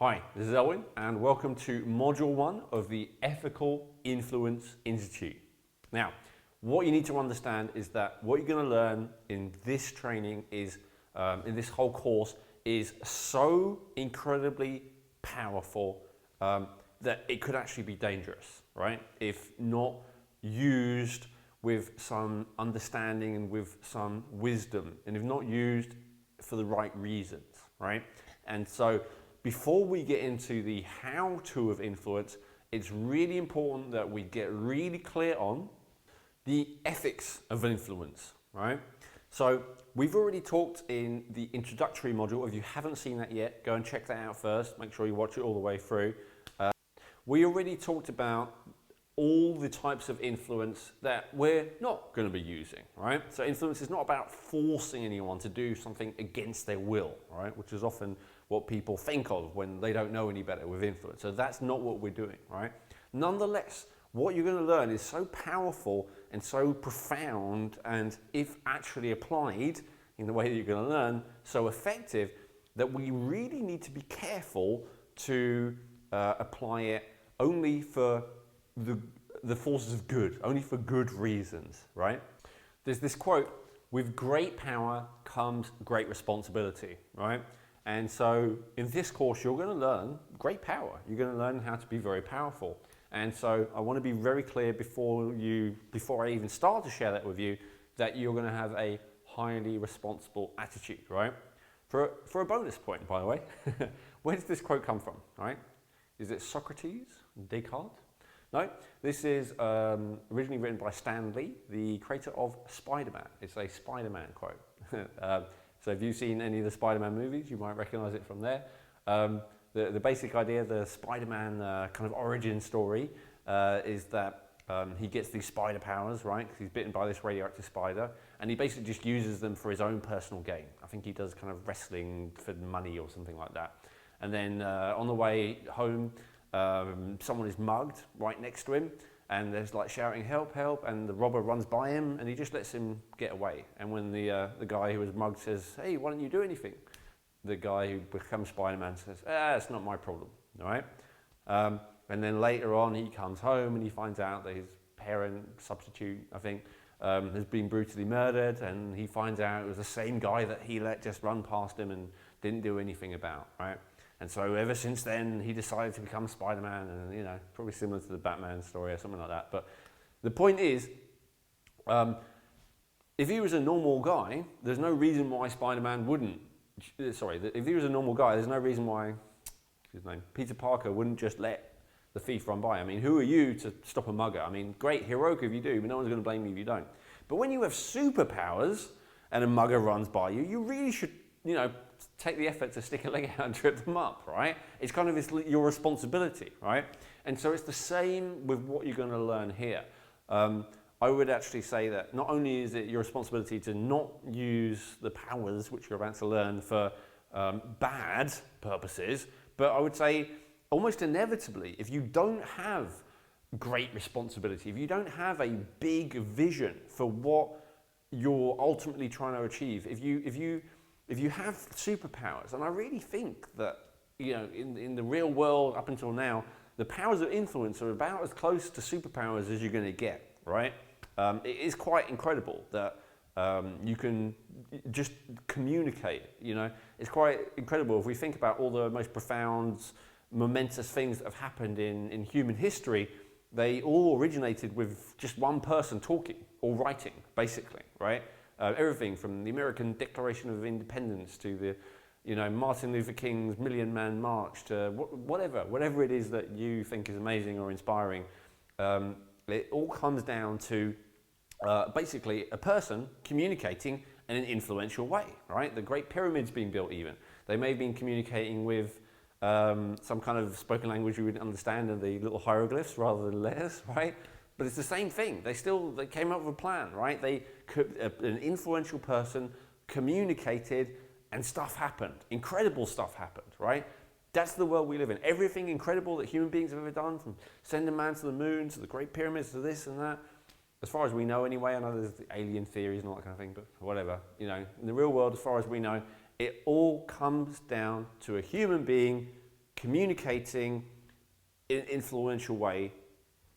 Hi, this is Elwin and welcome to Module 1 of the Ethical Influence Institute. Now, what you need to understand is that what you're going to learn in this training is, in this whole course, is so incredibly powerful that it could actually be dangerous, right? If not used with some understanding and with some wisdom, and if not used for the right reasons, right? And so before we get into the how-to of influence, it's really important that we get really clear on the ethics of influence, right? So we've already talked in the introductory module. If you haven't seen that yet, go and check that out first. Make sure you watch it all the way through. We already talked about all the types of influence that we're not going to be using, right? So influence is not about forcing anyone to do something against their will, right? Which is often what people think of when they don't know any better with influence. So that's not what we're doing, right? Nonetheless, what you're going to learn is so powerful and so profound, and if actually applied in the way that you're going to learn, so effective, that we really need to be careful to apply it only for the forces of good, only for good reasons, right? There's this quote, with great power comes great responsibility, right? And so in this course, you're going to learn great power. You're going to learn how to be very powerful. And so I want to be very clear before I even start to share that with you, that you're going to have a highly responsible attitude, right? For a bonus point, by the way, where does this quote come from, right? Is it Socrates, Descartes? No, this is originally written by Stan Lee, the creator of Spider-Man. It's a Spider-Man quote. So if you've seen any of the Spider-Man movies, you might recognize it from there. The basic idea, the Spider-Man kind of origin story is that he gets these spider powers, right? Because he's bitten by this radioactive spider, and he basically just uses them for his own personal gain. I think he does kind of wrestling for money or something like that. And then on the way home, someone is mugged right next to him, and there's like shouting help, help, and the robber runs by him and he just lets him get away. And when the guy who was mugged says, hey, why don't you do anything? The guy who becomes Spider-Man says, it's not my problem, all right? And then later on he comes home and he finds out that his parent, substitute, I think, has been brutally murdered, and he finds out it was the same guy that he let just run past him and didn't do anything about, right? And so ever since then, he decided to become Spider-Man, and you know, probably similar to the Batman story or something like that. But the point is, if he was a normal guy, there's no reason why Spider-Man wouldn't, if he was a normal guy, there's no reason why, his name, Peter Parker wouldn't just let the thief run by. I mean, who are you to stop a mugger? I mean, great, heroic if you do, but no one's going to blame you if you don't. But when you have superpowers and a mugger runs by you, you really should, you know, take the effort to stick a leg out and trip them up, right? It's kind of your responsibility, right? And so it's the same with what you're going to learn here. I would actually say that not only is it your responsibility to not use the powers which you're about to learn for bad purposes, but I would say almost inevitably, if you don't have great responsibility, if you don't have a big vision for what you're ultimately trying to achieve, if you have superpowers, and I really think that, you know, in the real world up until now, the powers of influence are about as close to superpowers as you're going to get, right? It is quite incredible that you can just communicate, you know. It's quite incredible if we think about all the most profound, momentous things that have happened in human history. They all originated with just one person talking or writing, basically, right? Everything from the American Declaration of Independence to the, you know, Martin Luther King's Million Man March to whatever it is that you think is amazing or inspiring. It all comes down to basically a person communicating in an influential way, right? The Great Pyramids being built even. They may have been communicating with some kind of spoken language you would understand in the little hieroglyphs rather than letters, right? But it's the same thing. They came up with a plan, right? An influential person communicated and stuff happened. Incredible stuff happened, right? That's the world we live in. Everything incredible that human beings have ever done, from sending man to the moon, to the Great Pyramids, to this and that, as far as we know anyway. I know there's the alien theories and all that kind of thing, but whatever. You know, in the real world, as far as we know, it all comes down to a human being communicating in an influential way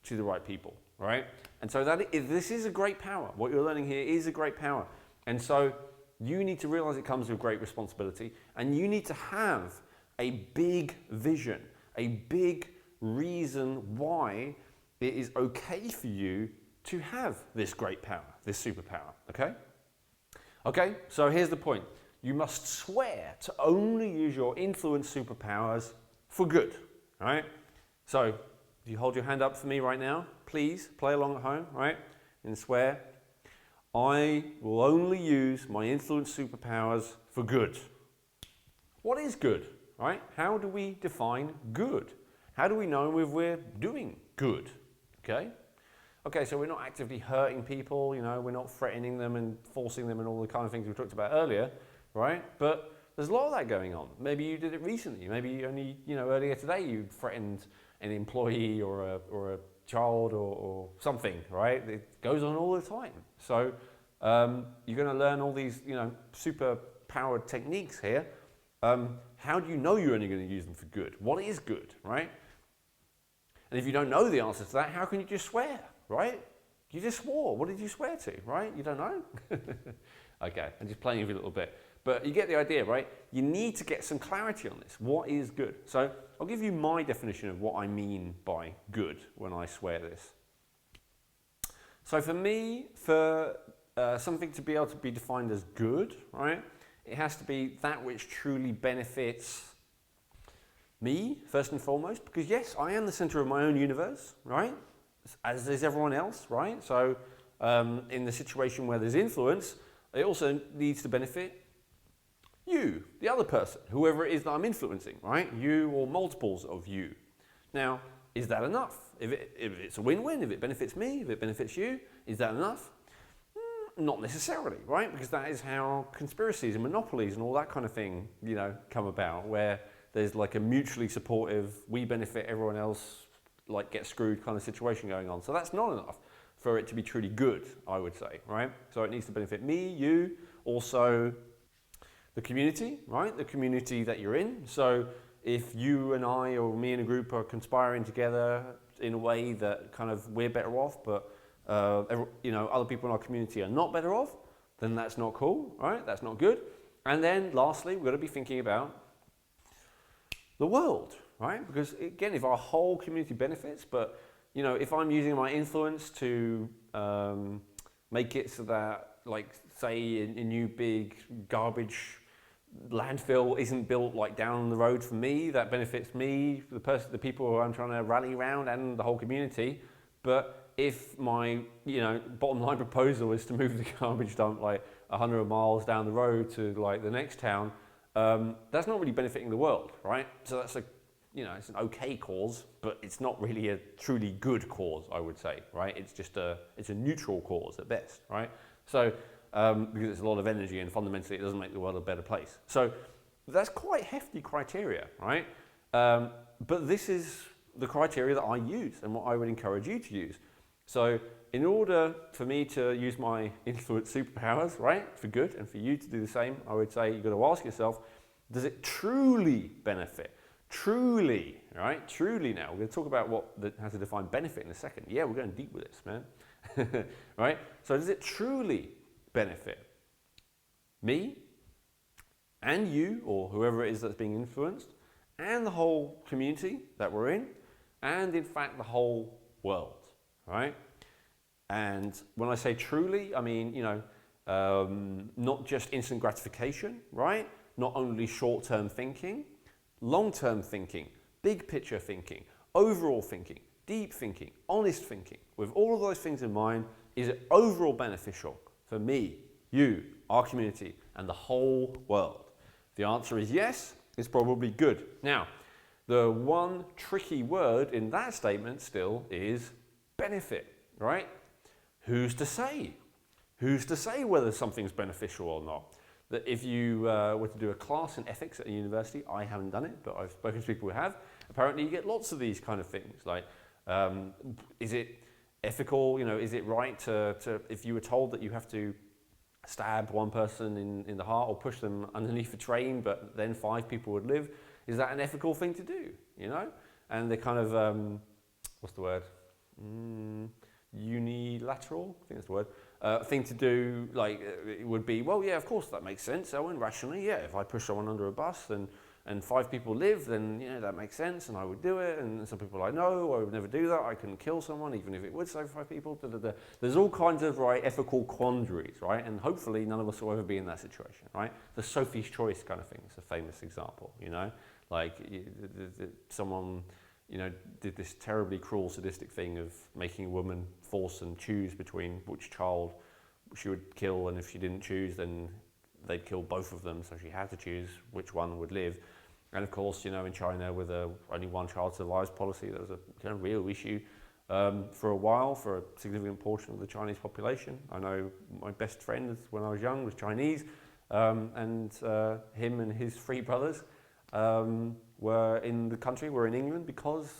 to the right people, right? And so this is a great power. What you're learning here is a great power. And so you need to realize it comes with great responsibility, and you need to have a big vision, a big reason why it is okay for you to have this great power, this superpower, okay? Okay, so here's the point. You must swear to only use your influence superpowers for good, right? So if you hold your hand up for me right now, please play along at home, right? And swear, I will only use my influence superpowers for good. What is good, right? How do we define good? How do we know if we're doing good, okay? Okay, so we're not actively hurting people, you know, we're not threatening them and forcing them and all the kind of things we talked about earlier, right? But there's a lot of that going on. Maybe you did it recently. Maybe only, you know, earlier today you threatened an employee or a child or something, right? It goes on all the time. So you're going to learn all these, you know, super powered techniques here. How do you know you're only going to use them for good? What is good, right? And if you don't know the answer to that, how can you just swear, right? You just swore. What did you swear to, right? You don't know? Okay, I'm just playing with you a little bit. But you get the idea, right? You need to get some clarity on this. What is good? So I'll give you my definition of what I mean by good when I swear this. So for me, for something to be able to be defined as good, right? It has to be that which truly benefits me, first and foremost, because yes, I am the center of my own universe, right? As is everyone else, right? So in the situation where there's influence, it also needs to benefit you, the other person, whoever it is that I'm influencing, right? You or multiples of you. Now, is that enough? If it's a win-win, if it benefits me, if it benefits you, is that enough? Not necessarily, right? Because that is how conspiracies and monopolies and all that kind of thing, you know, come about, where there's like a mutually supportive, we benefit, everyone else like get screwed kind of situation going on. So that's not enough for it to be truly good, I would say, right? So it needs to benefit me, you, also the community, right? The community that you're in. So if you and I or me and a group are conspiring together in a way that kind of we're better off, but you know, other people in our community are not better off, then that's not cool, right? That's not good. And then lastly, we've got to be thinking about the world, right? Because again, if our whole community benefits, but you know, if I'm using my influence to make it so that, like, say, a new big garbage landfill isn't built like down the road for me, that benefits me, the people who I'm trying to rally around, and the whole community. But if my, you know, bottom line proposal is to move the garbage dump like 100 miles down the road to like the next town, that's not really benefiting the world, right? So that's a, you know, it's an okay cause, but it's not really a truly good cause, I would say, right? It's just it's a neutral cause at best, right? So because it's a lot of energy and fundamentally it doesn't make the world a better place. So that's quite hefty criteria, right? But this is the criteria that I use and what I would encourage you to use. So in order for me to use my influence superpowers, right, for good, and for you to do the same, I would say you've got to ask yourself, does it truly benefit? Truly, right? Truly now. We're going to talk about how to define benefit in a second. Yeah, we're going deep with this, man. Right? So does it truly benefit me and you, or whoever it is that's being influenced, and the whole community that we're in, and in fact the whole world, right? And when I say truly, I mean, you know, not just instant gratification, right? Not only short-term thinking, long-term thinking, big picture thinking, overall thinking, deep thinking, honest thinking. With all of those things in mind, is it overall beneficial for me, you, our community, and the whole world? The answer is yes, it's probably good. Now, the one tricky word in that statement still is benefit, right? Who's to say? Who's to say whether something's beneficial or not? That if you were to do a class in ethics at a university, I haven't done it, but I've spoken to people who have, apparently you get lots of these kind of things, like is it ethical, you know, is it right to if you were told that you have to stab one person in the heart or push them underneath a train, but then 5 people would live, Is that an ethical thing to do? You know, and they're kind of what's the word? Unilateral, I think that's the word. Thing to do, like it would be, well, yeah, of course that makes sense. Owen, rationally, yeah, if I push someone under a bus and 5 people live, then that makes sense, and I would do it. And some people are like, no, I would never do that. I couldn't kill someone, even if it would save 5 people. Da, da, da. There's all kinds of ethical quandaries, right? And hopefully none of us will ever be in that situation, right? The Sophie's Choice kind of thing is a famous example, like someone did this terribly cruel, sadistic thing of making a woman force and choose between which child she would kill, and if she didn't choose, then they'd kill both of them, so she had to choose which one would live. And of course, in China, with a only one child survives policy, there was a kind of real issue for a while for a significant portion of the Chinese population. I know my best friend when I was young was Chinese, and him and his 3 brothers were in England because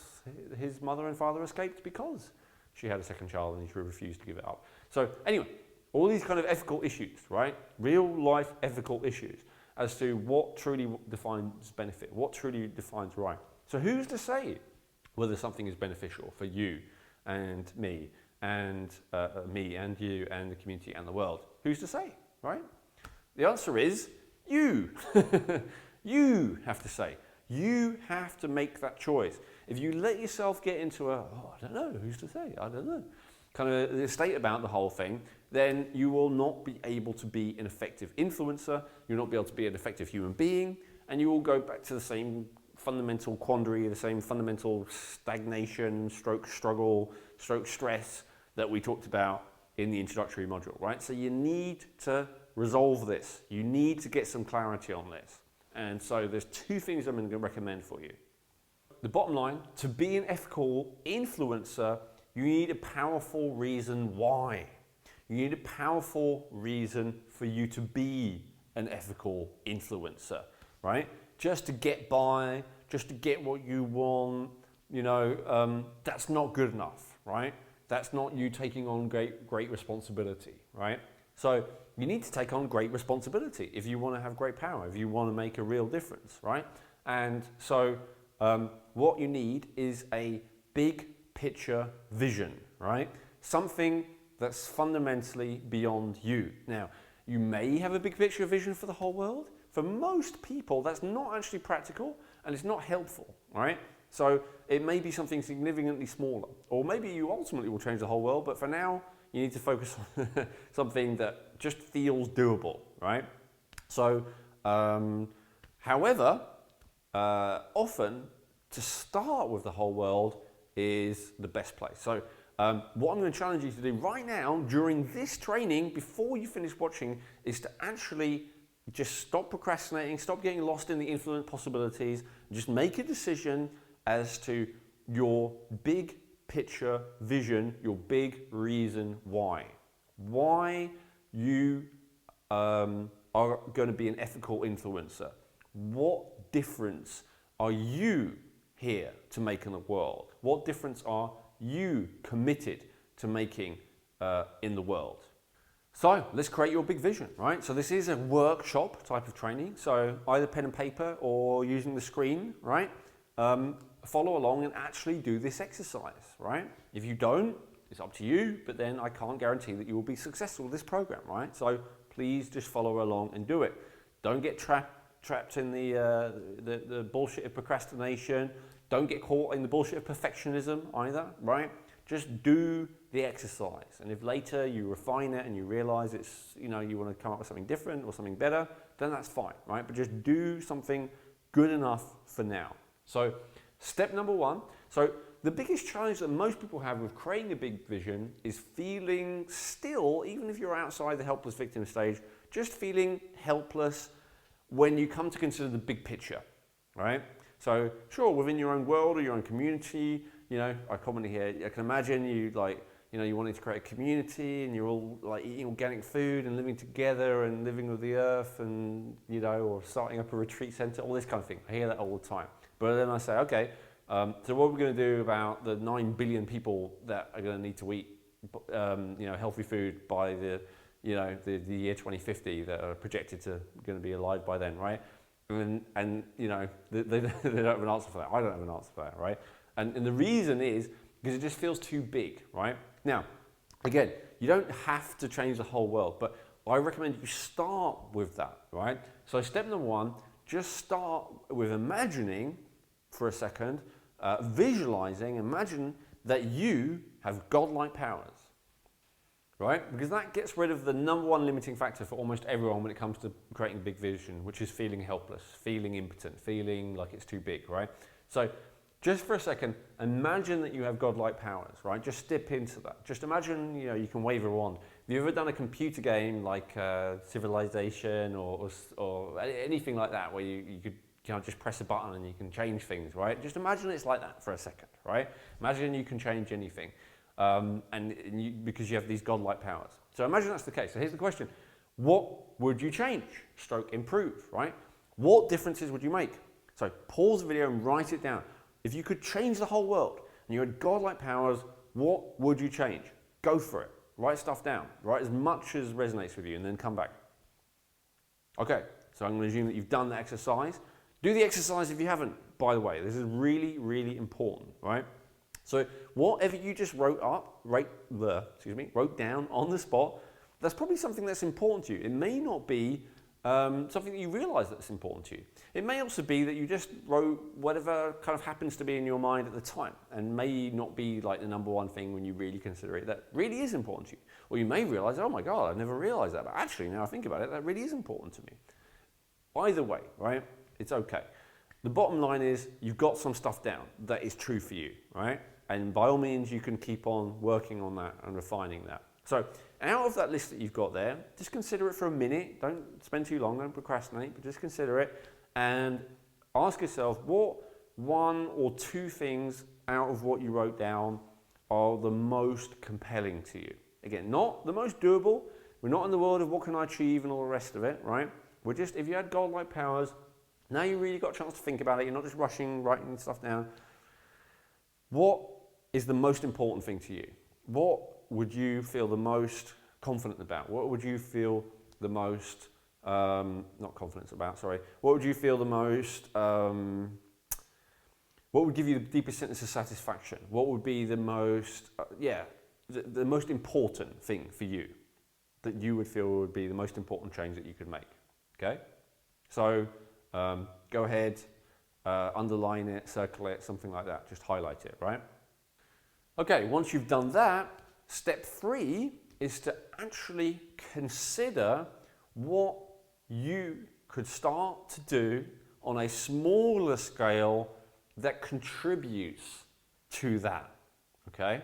his mother and father escaped because she had a second child and he refused to give it up. So anyway, all these kind of ethical issues, right? Real life ethical issues as to what truly defines benefit, what truly defines right. So who's to say whether something is beneficial for you and me and you and the community and the world? Who's to say, right? The answer is you. You have to say. You have to make that choice. If you let yourself get into I don't know, who's to say, I don't know, kind of a state about the whole thing, then you will not be able to be an effective influencer, you'll not be able to be an effective human being, and you will go back to the same fundamental quandary, the same fundamental stagnation, stroke struggle, stroke stress that we talked about in the introductory module, right? So you need to resolve this. You need to get some clarity on this. And so there's 2 things I'm going to recommend for you. The bottom line, to be an ethical influencer, you need a powerful reason why. You need a powerful reason for you to be an ethical influencer, right? Just to get by, just to get what you want, that's not good enough, right? That's not you taking on great responsibility, right? So you need to take on great responsibility if you want to have great power, if you want to make a real difference, right? And so what you need is a big picture vision, right? Something that's fundamentally beyond you. Now, you may have a big picture vision for the whole world. For most people, that's not actually practical and it's not helpful, right? So it may be something significantly smaller, or maybe you ultimately will change the whole world, but for now, you need to focus on something that just feels doable, right? So, however, often to start with the whole world is the best place. So what I'm going to challenge you to do right now during this training, before you finish watching, is to actually just stop procrastinating, stop getting lost in the infinite possibilities, just make a decision as to your big picture vision, your big reason why. Why you are going to be an ethical influencer. What difference are you here to make in the world? What difference are you committed to making in the world? So let's create your big vision, right? So this is a workshop type of training. So either pen and paper or using the screen, right? Follow along and actually do this exercise, right? If you don't, it's up to you, but then I can't guarantee that you will be successful with this program, right? So please just follow along and do it. Don't get trapped in the bullshit of procrastination. Don't get caught in the bullshit of perfectionism either, right? Just do the exercise. And if later you refine it and you realize it's, you want to come up with something different or something better, then that's fine, right? But just do something good enough for now. So step number 1. So the biggest challenge that most people have with creating a big vision is feeling still, even if you're outside the helpless victim stage, just feeling helpless when you come to consider the big picture, right? So sure, within your own world or your own community, I commonly hear, I can imagine you you wanting to create a community and you're all like eating organic food and living together and living with the earth and, or starting up a retreat center, all this kind of thing. I hear that all the time. But then I say, okay, so what are we going to do about the 9 billion people that are going to need to eat, healthy food by the year 2050 that are projected to going to be alive by then, right? and you know, they don't have an answer for that. I don't have an answer for that, right? And the reason is because it just feels too big, right? Now, again, you don't have to change the whole world, but I recommend you start with that, right? So step number one, just start with imagining for a second, visualizing, imagine that you have godlike powers, right? Because that gets rid of the number one limiting factor for almost everyone when it comes to creating big vision, which is feeling helpless, feeling impotent, feeling like it's too big, right? So just for a second, imagine that you have godlike powers, right? Just step into that. Just imagine, you know, you can wave a wand. Have you ever done a computer game like Civilization or anything like that, where you could just press a button and you can change things, right? Just imagine it's like that for a second, right? Imagine you can change anything, because you have these godlike powers. So imagine that's the case. So here's the question: what would you change, stroke improve, right? What differences would you make? So pause the video and write it down. If you could change the whole world and you had godlike powers, what would you change? Go for it. Write stuff down. Write as much as resonates with you and then come back. Okay, so I'm going to assume that you've done the exercise. Do the exercise if you haven't, by the way. This is really, really important, right? So whatever you just wrote down on the spot, that's probably something that's important to you. It may not be something that you realize that's important to you. It may also be that you just wrote whatever kind of happens to be in your mind at the time, and may not be like the number one thing when you really consider it that really is important to you. Or you may realize, oh my God, I never realized that, but actually now I think about it, that really is important to me. Either way, right? It's okay. The bottom line is you've got some stuff down that is true for you, right? And by all means, you can keep on working on that and refining that. So out of that list that you've got there, just consider it for a minute. Don't spend too long, don't procrastinate, but just consider it and ask yourself what one or two things out of what you wrote down are the most compelling to you. Again, not the most doable. We're not in the world of what can I achieve and all the rest of it, right? We're just, if you had godlike powers, now you really got a chance to think about it. You're not just rushing, writing stuff down. What is the most important thing to you? What would you feel the most confident about? What would you feel the most, not confidence about, sorry. What would you feel the most, what would give you the deepest sense of satisfaction? What would be the most, the most important thing for you that you would feel would be the most important change that you could make, okay? So go ahead, underline it, circle it, something like that, just highlight it, right? Okay, once you've done that, step 3 is to actually consider what you could start to do on a smaller scale that contributes to that, okay?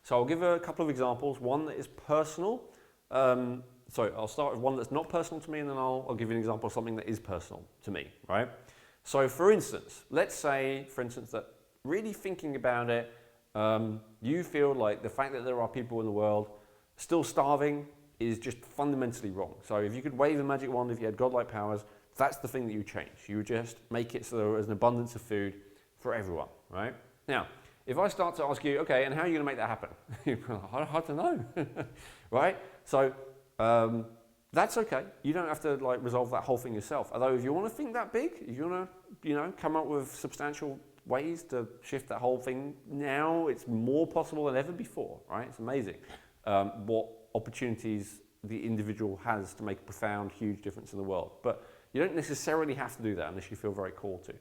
So I'll give a couple of examples, one that is personal. I'll start with one that's not personal to me, and then I'll give you an example of something that is personal to me, right? So for instance, let's say, for instance, that really thinking about it, you feel like the fact that there are people in the world still starving is just fundamentally wrong. So if you could wave a magic wand, if you had godlike powers, that's the thing that you change. You would just make it so there is an abundance of food for everyone, right? Now, if I start to ask you, okay, and how are you going to make that happen? I don't know, right? So that's okay. You don't have to resolve that whole thing yourself. Although if you want to think that big, if you want to, come up with substantial ways to shift that whole thing, now it's more possible than ever before, right? It's amazing what opportunities the individual has to make a profound, huge difference in the world. But you don't necessarily have to do that unless you feel very called to.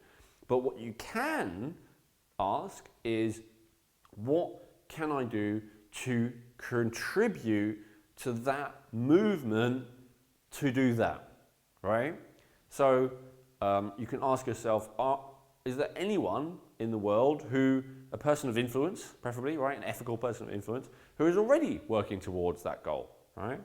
But what you can ask is, what can I do to contribute to that movement to do that, right? So you can ask yourself, is there anyone in the world a person of influence, preferably, right, an ethical person of influence, who is already working towards that goal, right?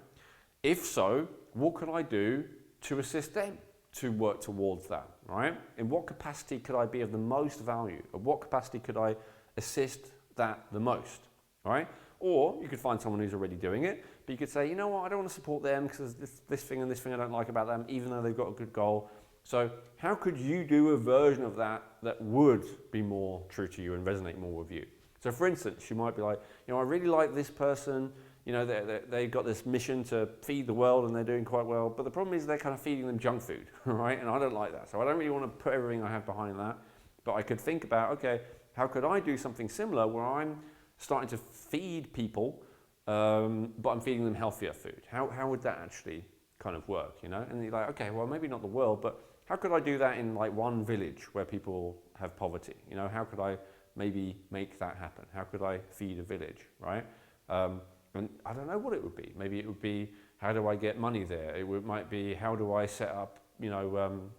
If so, what could I do to assist them to work towards that, right? In what capacity could I be of the most value? Of what capacity could I assist that the most, right? Or you could find someone who's already doing it, but you could say, you know what, I don't want to support them because this thing and this thing I don't like about them, even though they've got a good goal. So how could you do a version of that that would be more true to you and resonate more with you? So for instance, you might be like, I really like this person you know, they've got this mission to feed the world and they're doing quite well. But the problem is they're kind of feeding them junk food, right? And I don't like that. So I don't really want to put everything I have behind that. But I could think about, okay, how could I do something similar where I'm starting to feed people, but I'm feeding them healthier food? How would that actually kind of work, you know? And you're like, okay, well, maybe not the world, but how could I do that in like one village where people have poverty? You know, how could I maybe make that happen? How could I feed a village, right? And I don't know what it would be. Maybe it would be, how do I get money there? Might be, how do I set up, you know,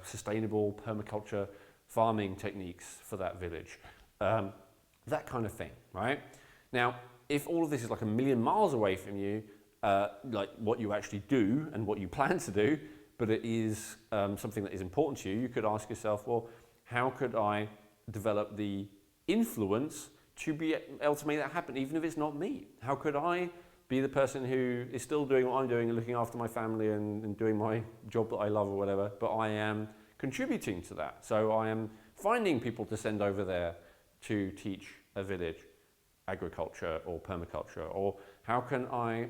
sustainable permaculture farming techniques for that village? That kind of thing, right? Now, if all of this is like a million miles away from you, like what you actually do and what you plan to do, but it is something that is important to you, you could ask yourself, well, how could I develop the influence to be able to make that happen, even if it's not me? How could I be the person who is still doing what I'm doing and looking after my family and doing my job that I love or whatever, but I am contributing to that. So I am finding people to send over there to teach a village agriculture or permaculture, or how can I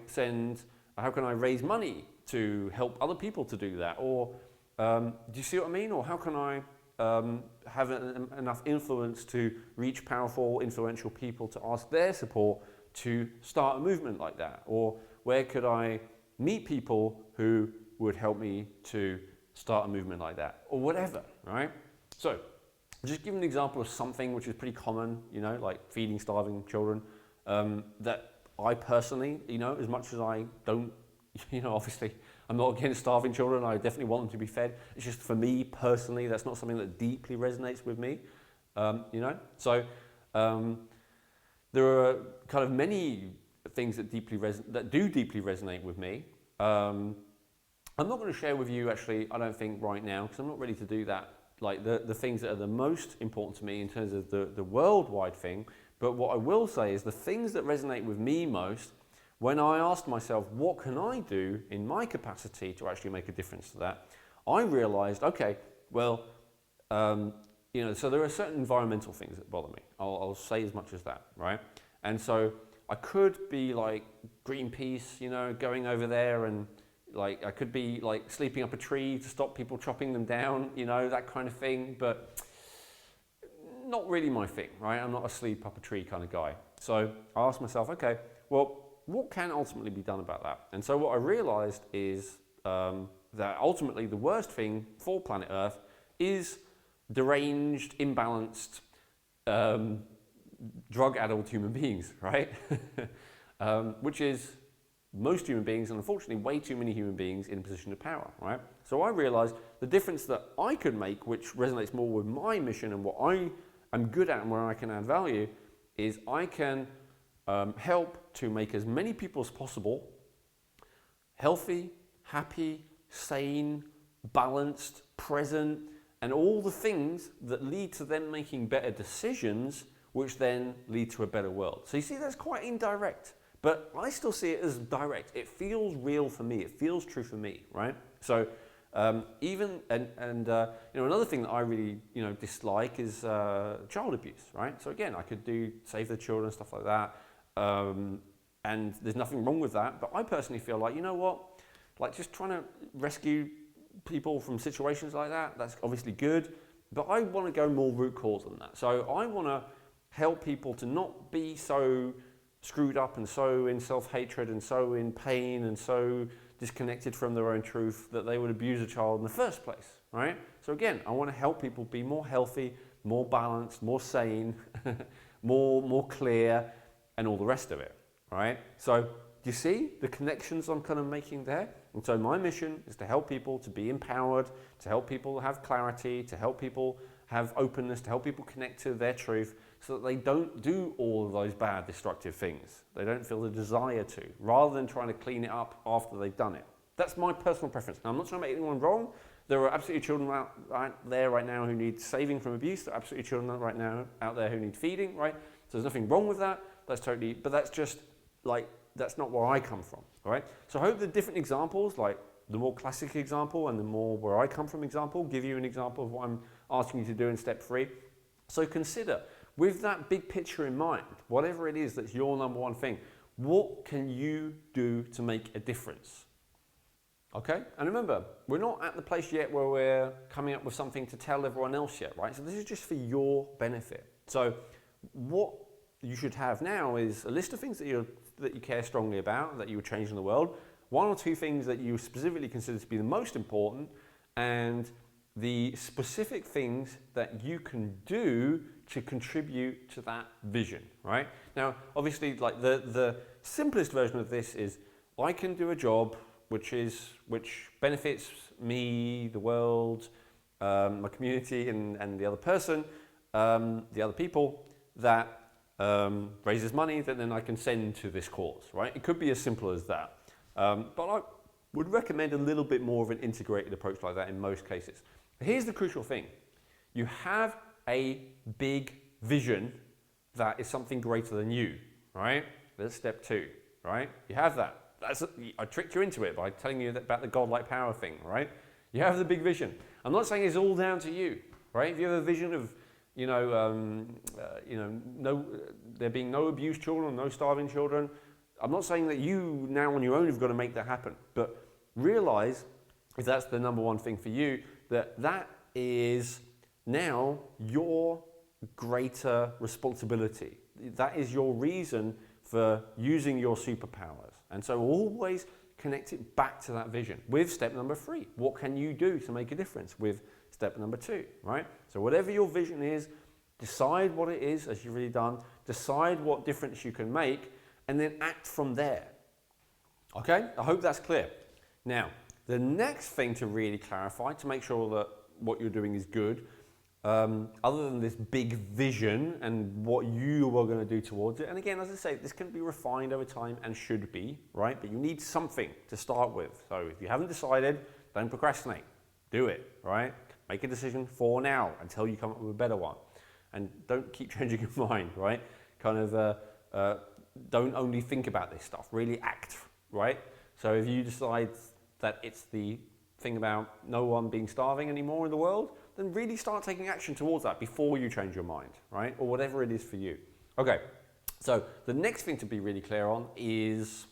raise money to help other people to do that? Or do you see what I mean? Or how can I have enough influence to reach powerful, influential people to ask their support to start a movement like that? Or where could I meet people who would help me to start a movement like that? Or whatever, right? So, just give an example of something which is pretty common, you know, like feeding starving children, that I personally, you know, as much as I don't, you know, obviously I'm not against starving children, I definitely want them to be fed. It's just for me personally, that's not something that deeply resonates with me, you know. So there are kind of many things that do deeply resonate with me. I'm not going to share with you actually, I don't think right now, because I'm not ready to do that, like the things that are the most important to me in terms of the worldwide thing. But what I will say is the things that resonate with me most, when I asked myself, what can I do in my capacity to actually make a difference to that? I realized, okay, well, you know, so there are certain environmental things that bother me. I'll say as much as that, right? And so I could be like Greenpeace, you know, going over there, and like I could be like sleeping up a tree to stop people chopping them down, you know, that kind of thing, but not really my thing, right? I'm not a sleep up a tree kind of guy. So I asked myself, okay, well, what can ultimately be done about that? And so what I realized is that ultimately the worst thing for planet Earth is deranged, imbalanced, drug-addled human beings, right? Which is most human beings, and unfortunately way too many human beings in a position of power, right? So I realized the difference that I could make, which resonates more with my mission and what I am good at and where I can add value, is I can help to make as many people as possible healthy, happy, sane, balanced, present, and all the things that lead to them making better decisions, which then lead to a better world. So you see, that's quite indirect, but I still see it as direct. It feels real for me. It feels true for me, right? So you know, another thing that I really, you know, dislike is child abuse, right? So again, I could do Save the Children, stuff like that, and there's nothing wrong with that. But I personally feel like, you know what, like just trying to rescue people from situations like that, that's obviously good, but I want to go more root cause than that. So I want to help people to not be so screwed up and so in self-hatred and so in pain and so disconnected from their own truth that they would abuse a child in the first place, right? So again, I want to help people be more healthy, more balanced, more sane, more clear, and all the rest of it, right? So do you see the connections I'm kind of making there? And so my mission is to help people to be empowered, to help people have clarity, to help people have openness, to help people connect to their truth so that they don't do all of those bad, destructive things. They don't feel the desire to, rather than trying to clean it up after they've done it. That's my personal preference. Now, I'm not trying to make anyone wrong. There are absolutely children out there right now who need saving from abuse. There are absolutely children right now out there who need feeding, right? So there's nothing wrong with that. That's totally, but that's just like, that's not where I come from, all right? So I hope the different examples, like the more classic example and the more where I come from example, give you an example of what I'm asking you to do in step 3. So consider, with that big picture in mind, whatever it is that's your number one thing, What can you do to make a difference? Okay, and remember, we're not at the place yet where we're coming up with something to tell everyone else yet, right? So this is just for your benefit. So what you should have now is a list of things that you care strongly about, that you would change in the world, one or two things that you specifically consider to be the most important, and the specific things that you can do to contribute to that vision, right? Now, obviously, like the simplest version of this is I can do a job which benefits me, the world, my community, and the other person, the other people, that raises money that then I can send to this cause, right? It could be as simple as that. But I would recommend a little bit more of an integrated approach like that in most cases. Here's the crucial thing. You have a big vision that is something greater than you, right? That's step 2, right? You have that. I tricked you into it by telling you about the godlike power thing, right? You have the big vision. I'm not saying it's all down to you, right? If you have a vision of, there being no abused children, no starving children, I'm not saying that you now on your own have got to make that happen, but realize if that's the number one thing for you, that is now your greater responsibility. That is your reason for using your superpowers. And so always connect it back to that vision with step number 3. What can you do to make a difference with step number 2, right? So whatever your vision is, decide what it is, as you've already done, decide what difference you can make, and then act from there. Okay, I hope that's clear. Now, the next thing to really clarify, to make sure that what you're doing is good, other than this big vision and what you are going to do towards it, and again, as I say, this can be refined over time and should be, right? But you need something to start with. So if you haven't decided, don't procrastinate. Do it, right? Make a decision for now until you come up with a better one. And don't keep changing your mind, right? Kind of don't only think about this stuff, really act, right? So if you decide that it's the thing about no one being starving anymore in the world, then really start taking action towards that before you change your mind, right? Or whatever it is for you. Okay, so the next thing to be really clear on is,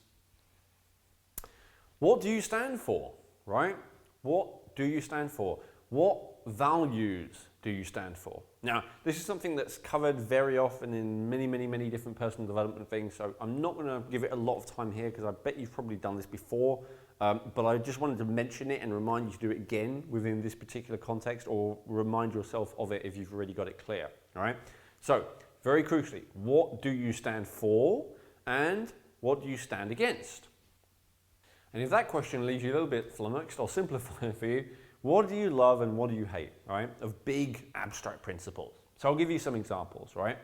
what do you stand for, right? What do you stand for? What values do you stand for? Now, this is something that's covered very often in many different personal development things, so I'm not going to give it a lot of time here because I bet you've probably done this before, but I just wanted to mention it and remind you to do it again within this particular context, or remind yourself of it if you've already got it clear, all right? So, very crucially, what do you stand for and what do you stand against? And if that question leaves you a little bit flummoxed, I'll simplify it for you. What do you love and what do you hate, right? Of big abstract principles. So I'll give you some examples, right?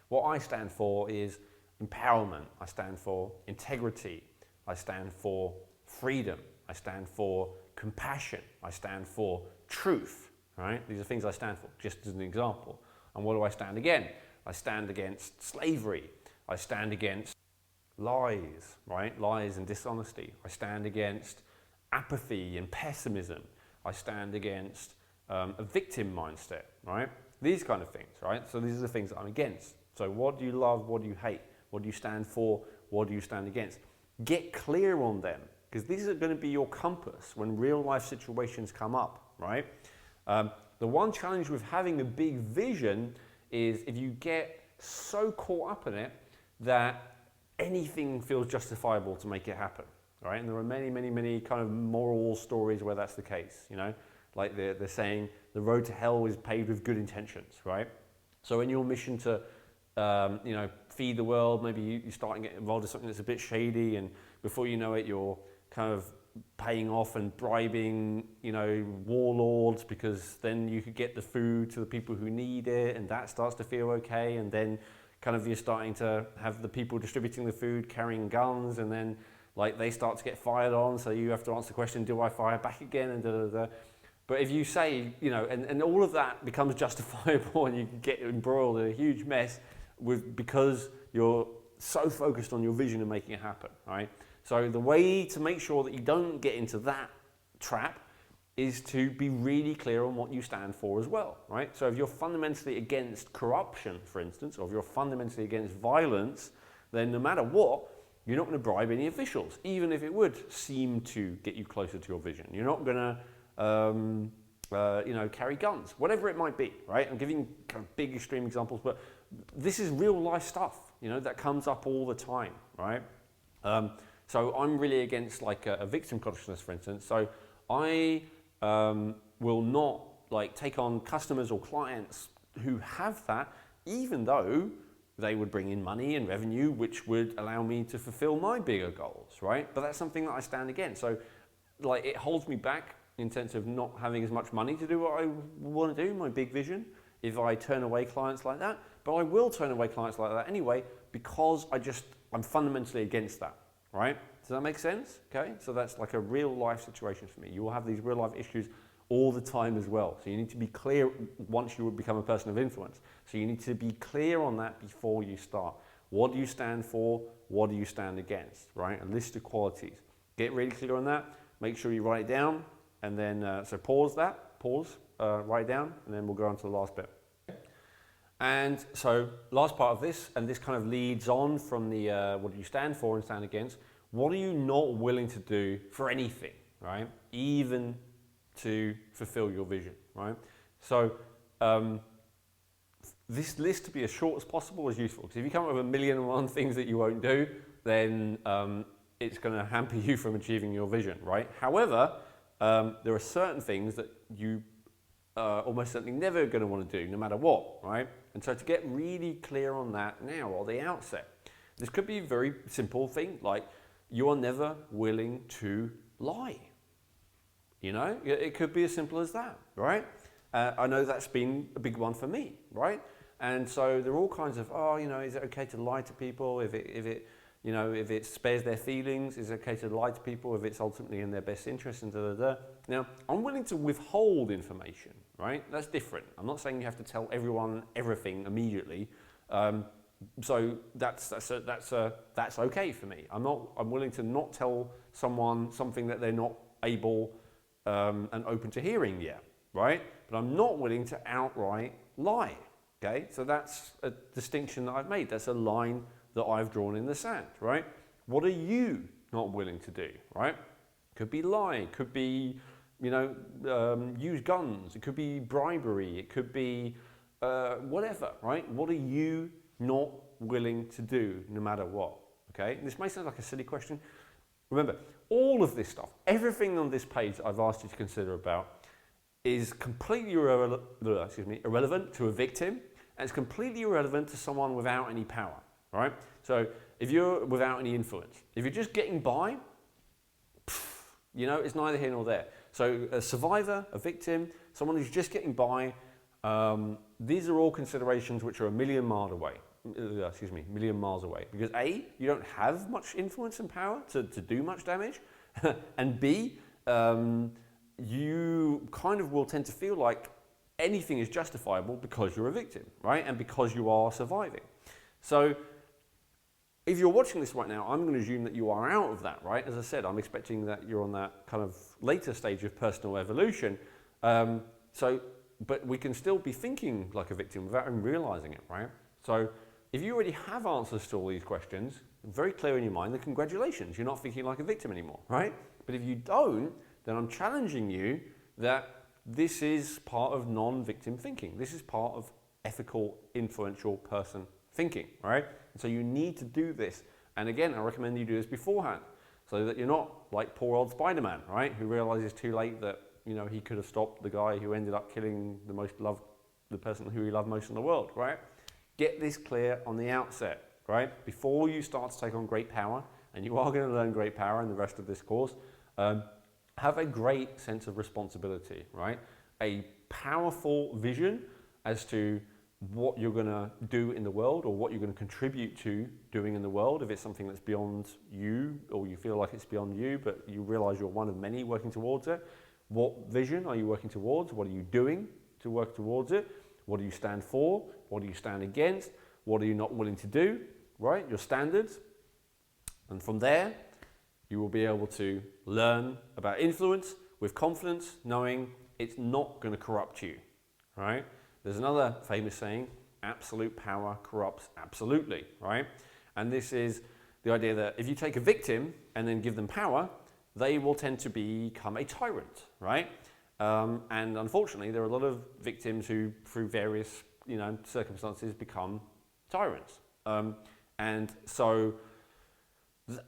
What I stand for is empowerment. I stand for integrity. I stand for freedom. I stand for compassion. I stand for truth, right? These are things I stand for, just as an example. And what do I stand against? I stand against slavery. I stand against lies, right? Lies and dishonesty. I stand against apathy and pessimism. I stand against a victim mindset, right? These kind of things, right? So these are the things that I'm against. So what do you love? What do you hate? What do you stand for? What do you stand against? Get clear on them, because these are going to be your compass when real life situations come up, right? The one challenge with having a big vision is if you get so caught up in it that anything feels justifiable to make it happen. Right? And there are many kind of moral stories where that's the case, you know, like they're saying the road to hell is paved with good intentions, right? So in your mission to, feed the world, maybe you start getting involved in something that's a bit shady, and before you know it, you're kind of paying off and bribing, warlords, because then you could get the food to the people who need it, and that starts to feel okay, and then kind of you're starting to have the people distributing the food carrying guns, and then they start to get fired on, so you have to answer the question, do I fire back again, and da-da-da. But if you say, and all of that becomes justifiable, and you get embroiled in a huge mess because you're so focused on your vision and making it happen, right? So the way to make sure that you don't get into that trap is to be really clear on what you stand for as well, right? So if you're fundamentally against corruption, for instance, or if you're fundamentally against violence, then no matter what, You're not going to bribe any officials, even if it would seem to get you closer to your vision. You're not going to, carry guns, whatever it might be, right? I'm giving kind of big extreme examples, but this is real life stuff, that comes up all the time, right? So I'm really against like a victim consciousness, for instance. So I will not like take on customers or clients who have that, even though they would bring in money and revenue, which would allow me to fulfill my bigger goals, right? But that's something that I stand against. So like it holds me back in terms of not having as much money to do what I want to do, my big vision, if I turn away clients like that. But I will turn away clients like that anyway, because I'm fundamentally against that, right? Does that make sense? Okay, so that's like a real life situation for me. You will have these real life issues all the time as well. So you need to be clear once you become a person of influence. So you need to be clear on that before you start. What do you stand for? What do you stand against, right? A list of qualities. Get really clear on that. Make sure you write it down, and then, so pause, write it down, and then we'll go on to the last bit. And so last part of this, and this kind of leads on from the what do you stand for and stand against. What are you not willing to do for anything, right? Even to fulfill your vision, right? So this list, to be as short as possible, is useful, because if you come up with 1,000,001 things that you won't do, then it's going to hamper you from achieving your vision, right? However, there are certain things that you almost certainly never going to want to do, no matter what, right? And so to get really clear on that now, or the outset, this could be a very simple thing, like you are never willing to lie. It could be as simple as that, right? I know that's been a big one for me, right? And so there are all kinds of, is it okay to lie to people if it spares their feelings? Is it okay to lie to people if it's ultimately in their best interest, and da-da-da? Now, I'm willing to withhold information, right? That's different. I'm not saying you have to tell everyone everything immediately. So that's okay for me. I'm willing to not tell someone something that they're not able and open to hearing yet, right? But I'm not willing to outright lie, okay? So that's a distinction that I've made. That's a line that I've drawn in the sand, right? What are you not willing to do, right? Could be lie, could be, use guns, it could be bribery, it could be whatever, right? What are you not willing to do no matter what, okay? This may sound like a silly question. Remember, all of this stuff, everything on this page that I've asked you to consider about is completely irrelevant to a victim, and it's completely irrelevant to someone without any power, right? So if you're without any influence, if you're just getting by, it's neither here nor there. So a survivor, a victim, someone who's just getting by, these are all considerations which are a million miles away. Because A, you don't have much influence and power to do much damage, and B, you kind of will tend to feel like anything is justifiable because you're a victim, right? And because you are surviving. So if you're watching this right now, I'm going to assume that you are out of that, right? As I said, I'm expecting that you're on that kind of later stage of personal evolution. But we can still be thinking like a victim without even realizing it, right? So if you already have answers to all these questions, very clear in your mind, then congratulations, you're not thinking like a victim anymore, right? But if you don't, then I'm challenging you that this is part of non-victim thinking. This is part of ethical, influential person thinking, right? And so you need to do this. And again, I recommend you do this beforehand, so that you're not like poor old Spider-Man, right? Who realizes too late that, he could have stopped the guy who ended up killing the person who he loved most in the world, right? Get this clear on the outset, right? Before you start to take on great power, and you are going to learn great power in the rest of this course, have a great sense of responsibility, right? A powerful vision as to what you're going to do in the world, or what you're going to contribute to doing in the world, if it's something that's beyond you, or you feel like it's beyond you, but you realize you're one of many working towards it. What vision are you working towards? What are you doing to work towards it? What do you stand for? What do you stand against? What are you not willing to do, right? Your standards. And from there, you will be able to learn about influence with confidence, knowing it's not going to corrupt you, right? There's another famous saying, absolute power corrupts absolutely, right? And this the idea that if you take a victim and then give them power, they will tend to become a tyrant, right? And unfortunately, there are a lot of victims who, through various circumstances, become tyrants. And so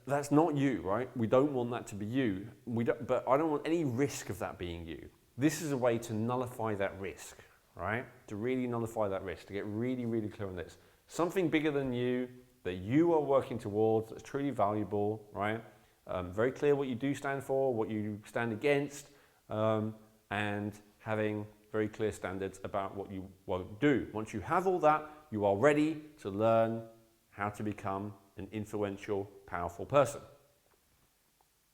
that's not you, right? We don't want that to be you. But I don't want any risk of that being you. This is a way to nullify that risk, right? To really nullify that risk, to get really, really clear on this. Something bigger than you that you are working towards that's truly valuable, right? Very clear what you do stand for, what you stand against, and having very clear standards about what you won't do. Once you have all that, you are ready to learn how to become an influential, powerful person.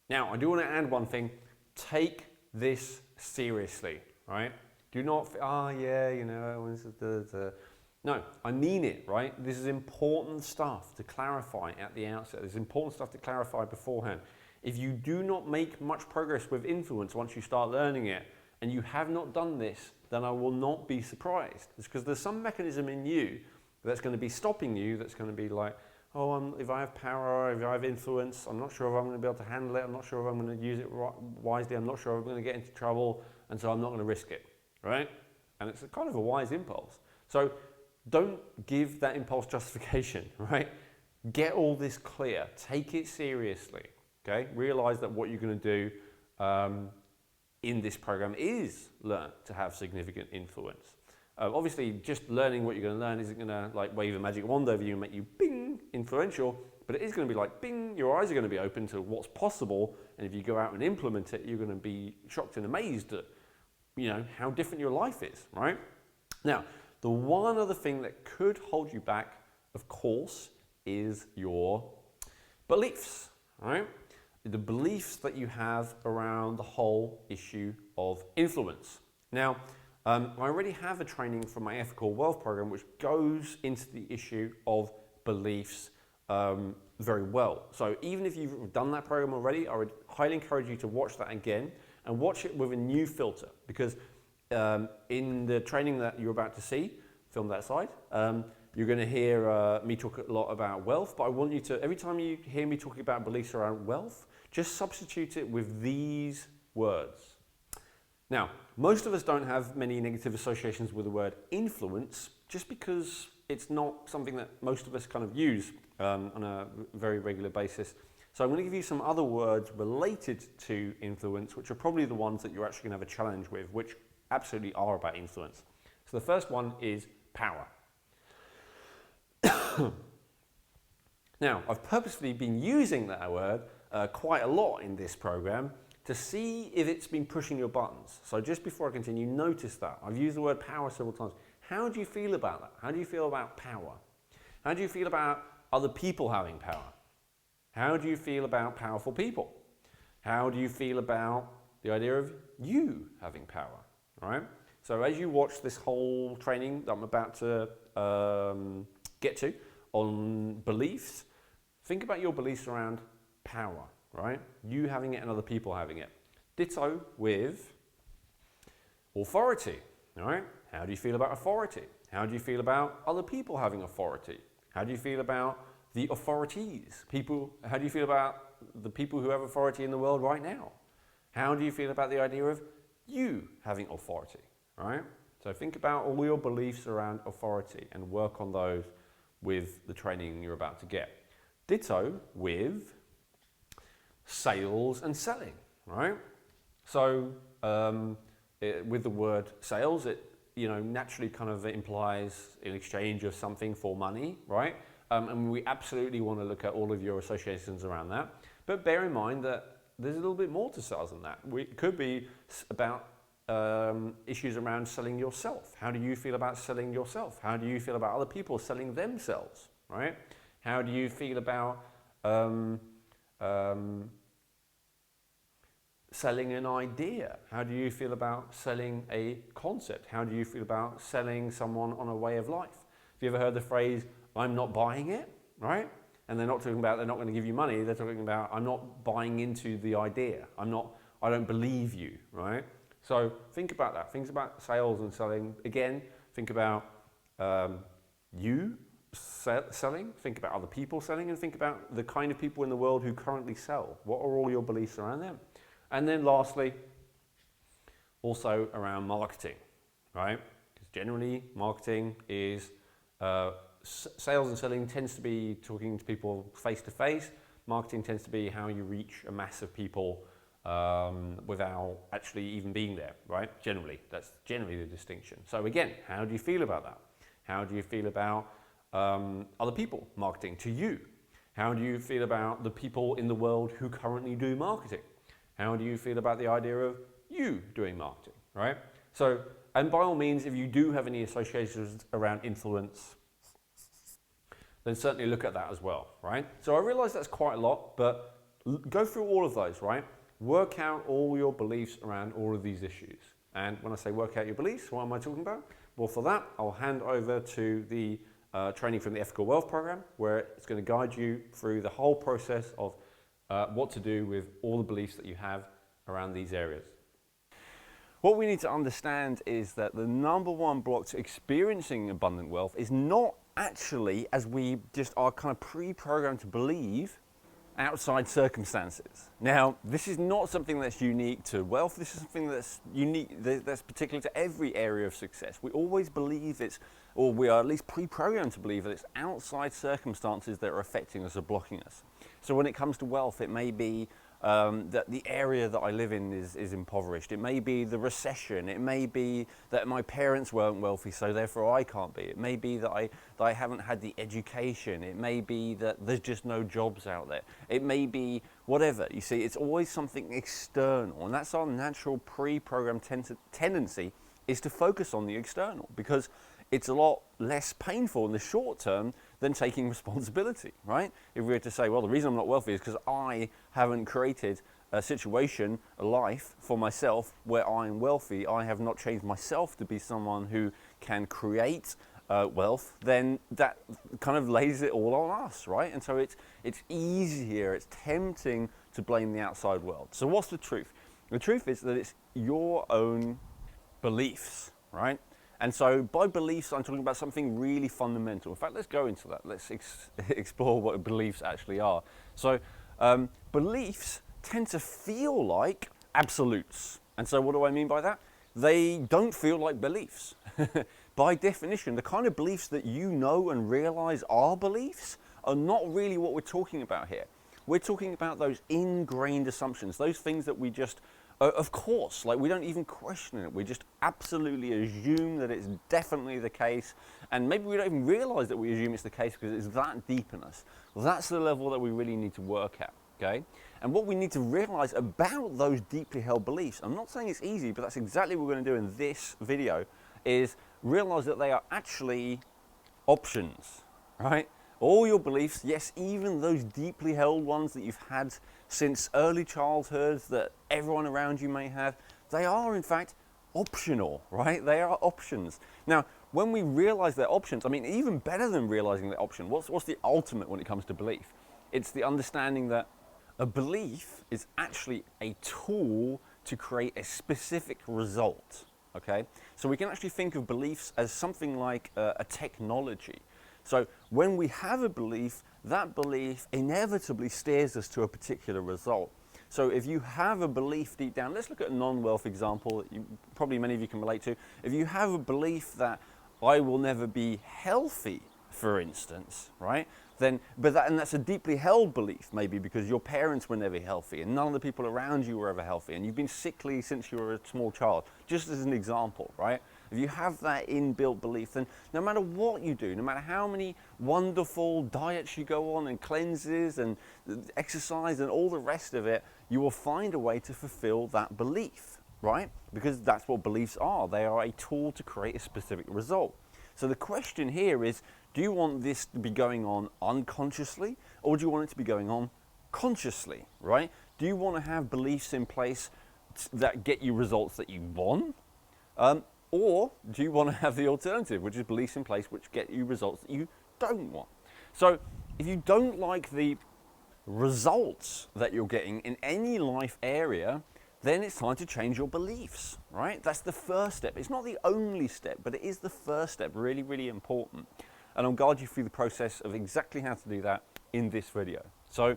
Now, I do want to add one thing. Take this seriously, right? Do not, no, I mean it, right? This is important stuff to clarify at the outset. This is important stuff to clarify beforehand. If you do not make much progress with influence once you start learning it, and you have not done this, then I will not be surprised. It's because there's some mechanism in you that's going to be stopping you, that's going to be like, if I have power, if I have influence, I'm not sure if I'm going to be able to handle it, I'm not sure if I'm going to use it wisely, I'm not sure if I'm going to get into trouble, and so I'm not going to risk it, right? And it's kind of a wise impulse. So don't give that impulse justification, right? Get all this clear, take it seriously, okay? Realize that what you're going to do in this program is learn to have significant influence. Obviously, just learning what you're going to learn isn't going to like wave a magic wand over you and make you bing influential, but it is going to be like bing, your eyes are going to be open to what's possible, and if you go out and implement it, you're going to be shocked and amazed at how different your life is, right? Now, the one other thing that could hold you back, of course, is your beliefs, right? The beliefs that you have around the whole issue of influence. Now, I already have a training from my Ethical Wealth program which goes into the issue of beliefs very well. So even if you've done that program already, I would highly encourage you to watch that again and watch it with a new filter, because in the training that you're about to see, film that side, you're going to hear me talk a lot about wealth, but I want you to, every time you hear me talking about beliefs around wealth, just substitute it with these words. Now, most of us don't have many negative associations with the word influence, just because it's not something that most of us kind of use on a very regular basis. So I'm going to give you some other words related to influence, which are probably the ones that you're actually going to have a challenge with, which absolutely are about influence. So the first one is power. Now, I've purposefully been using that word quite a lot in this program to see if it's been pushing your buttons. So just before I continue, notice that. I've used the word power several times. How do you feel about that? How do you feel about power? How do you feel about other people having power? How do you feel about powerful people? How do you feel about the idea of you having power, right? So as you watch this whole training that I'm about to get to on beliefs, think about your beliefs around power, right? You having it and other people having it. Ditto with authority, all right? How do you feel about authority? How do you feel about other people having authority? How do you feel about the authorities? How do you feel about the people who have authority in the world right now? How do you feel about the idea of you having authority, right? So think about all your beliefs around authority and work on those with the training you're about to get. Ditto with sales and selling, right? So with the word sales, it naturally kind of implies an exchange of something for money, right? And we absolutely want to look at all of your associations around that. But bear in mind that there's a little bit more to sales than that. It could be about issues around selling yourself. How do you feel about selling yourself? How do you feel about other people selling themselves, right? How do you feel about selling an idea? How do you feel about selling a concept? How do you feel about selling someone on a way of life? Have you ever heard the phrase, I'm not buying it, right? And they're not talking about they're not going to give you money. They're talking about I'm not buying into the idea. I don't believe you, right? So think about that. Think about sales and selling. Again, think about you selling, think about other people selling, and think about the kind of people in the world who currently sell. What are all your beliefs around them? And then lastly, also around marketing, right? Because generally marketing is sales and selling tends to be talking to people face to face. Marketing tends to be how you reach a mass of people without actually even being there, right? Generally, that's generally the distinction. So again, how do you feel about that? How do you feel about other people marketing to you? How do you feel about the people in the world who currently do marketing? How do you feel about the idea of you doing marketing, right? So, and by all means, if you do have any associations around influence, then certainly look at that as well, right? So I realize that's quite a lot, but go through all of those, right? Work out all your beliefs around all of these issues. And when I say work out your beliefs, what am I talking about? Well, for that, I'll hand over to the training from the Ethical Wealth Program, where it's going to guide you through the whole process of what to do with all the beliefs that you have around these areas. What we need to understand is that the number one block to experiencing abundant wealth is not actually, as we just are kind of pre-programmed to believe, outside circumstances. Now, this is not something that's unique to wealth. This is something that's unique, that's particular to every area of success. We always believe it's, or we are at least pre-programmed to believe that it's outside circumstances that are affecting us or blocking us. So when it comes to wealth, it may be that the area that I live in is impoverished. It may be the recession. It may be that my parents weren't wealthy, so therefore I can't be. It may be that I haven't had the education. It may be that there's just no jobs out there. It may be whatever. You see, it's always something external, and that's our natural pre-programmed tendency, is to focus on the external, because it's a lot less painful in the short term than taking responsibility, right? If we were to say, well, the reason I'm not wealthy is because I haven't created a situation, a life for myself where I'm wealthy, I have not changed myself to be someone who can create wealth, then that kind of lays it all on us, right? And so it's easier, it's tempting to blame the outside world. So what's the truth? The truth is that it's your own beliefs, right? And so by beliefs, I'm talking about something really fundamental. In fact, let's go into that. Let's explore what beliefs actually are. So beliefs tend to feel like absolutes. And so what do I mean by that? They don't feel like beliefs. By definition, the kind of beliefs that you know and realize are beliefs are not really what we're talking about here. We're talking about those ingrained assumptions, those things that we just, of course, like we don't even question it. We just absolutely assume that it's definitely the case, and maybe we don't even realize that we assume it's the case because it's that deep in us. Well, that's the level that we really need to work at, okay? And what we need to realize about those deeply held beliefs, I'm not saying it's easy, but that's exactly what we're going to do in this video, is realize that they are actually options, right? All your beliefs, yes, even those deeply held ones that you've had since early childhood that everyone around you may have, they are in fact optional, right? They are options. Now, when we realize they're options, I mean, even better than realizing they're option, what's the ultimate when it comes to belief? It's the understanding that a belief is actually a tool to create a specific result, okay? So we can actually think of beliefs as something like a technology. So when we have a belief, that belief inevitably steers us to a particular result. So if you have a belief deep down, let's look at a non-wealth example that probably many of you can relate to. If you have a belief that I will never be healthy, for instance, right? Then, and that's a deeply held belief, maybe because your parents were never healthy and none of the people around you were ever healthy and you've been sickly since you were a small child, just as an example, right? If you have that inbuilt belief, then no matter what you do, no matter how many wonderful diets you go on and cleanses and exercise and all the rest of it, you will find a way to fulfill that belief, right? Because that's what beliefs are. They are a tool to create a specific result. So the question here is, do you want this to be going on unconsciously or do you want it to be going on consciously, right? Do you want to have beliefs in place that get you results that you want? Or do you want to have the alternative, which is beliefs in place which get you results that you don't want? So if you don't like the results that you're getting in any life area, then it's time to change your beliefs, right? That's the first step. It's not the only step, but it is the first step, really, really important. and I'll guide you through the process of exactly how to do that in this video. So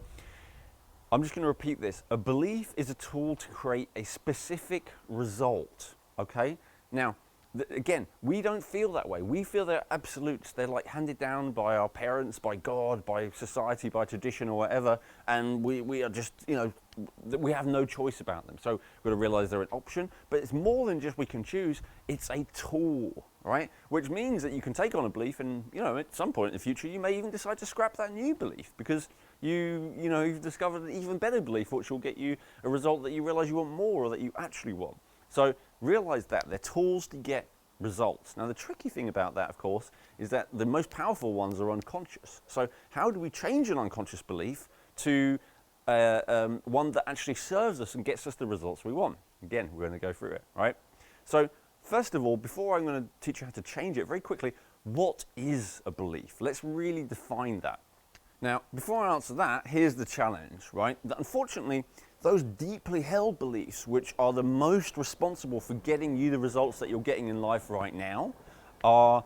I'm just going to repeat this. A belief is a tool to create a specific result, okay? Now, again, we don't feel that way. We feel they're absolutes. They're like handed down by our parents, by God, by society, by tradition or whatever, and we are just, you know, we have no choice about them. So we've got to realize they're an option, but it's more than just we can choose. It's a tool, right? Which means that you can take on a belief and, you know, at some point in the future, you may even decide to scrap that new belief because you've discovered an even better belief which will get you a result that you realize you want more or that you actually want. So realize that they're tools to get results. Now the tricky thing about that, of course, is that the most powerful ones are unconscious. So how do we change an unconscious belief to one that actually serves us and gets us the results we want? Again, we're going to go through it, right? So first of all, before I'm going to teach you how to change it very quickly, what is a belief? Let's really define that. Now, before I answer that, here's the challenge, right? That unfortunately, those deeply held beliefs, which are the most responsible for getting you the results that you're getting in life right now, are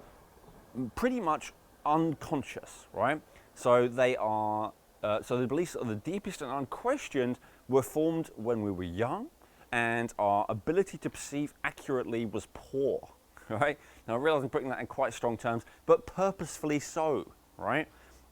pretty much unconscious, right? So they are, so the beliefs that are the deepest and unquestioned were formed when we were young, and our ability to perceive accurately was poor, right? Now I realize I'm putting that in quite strong terms, but purposefully so, right?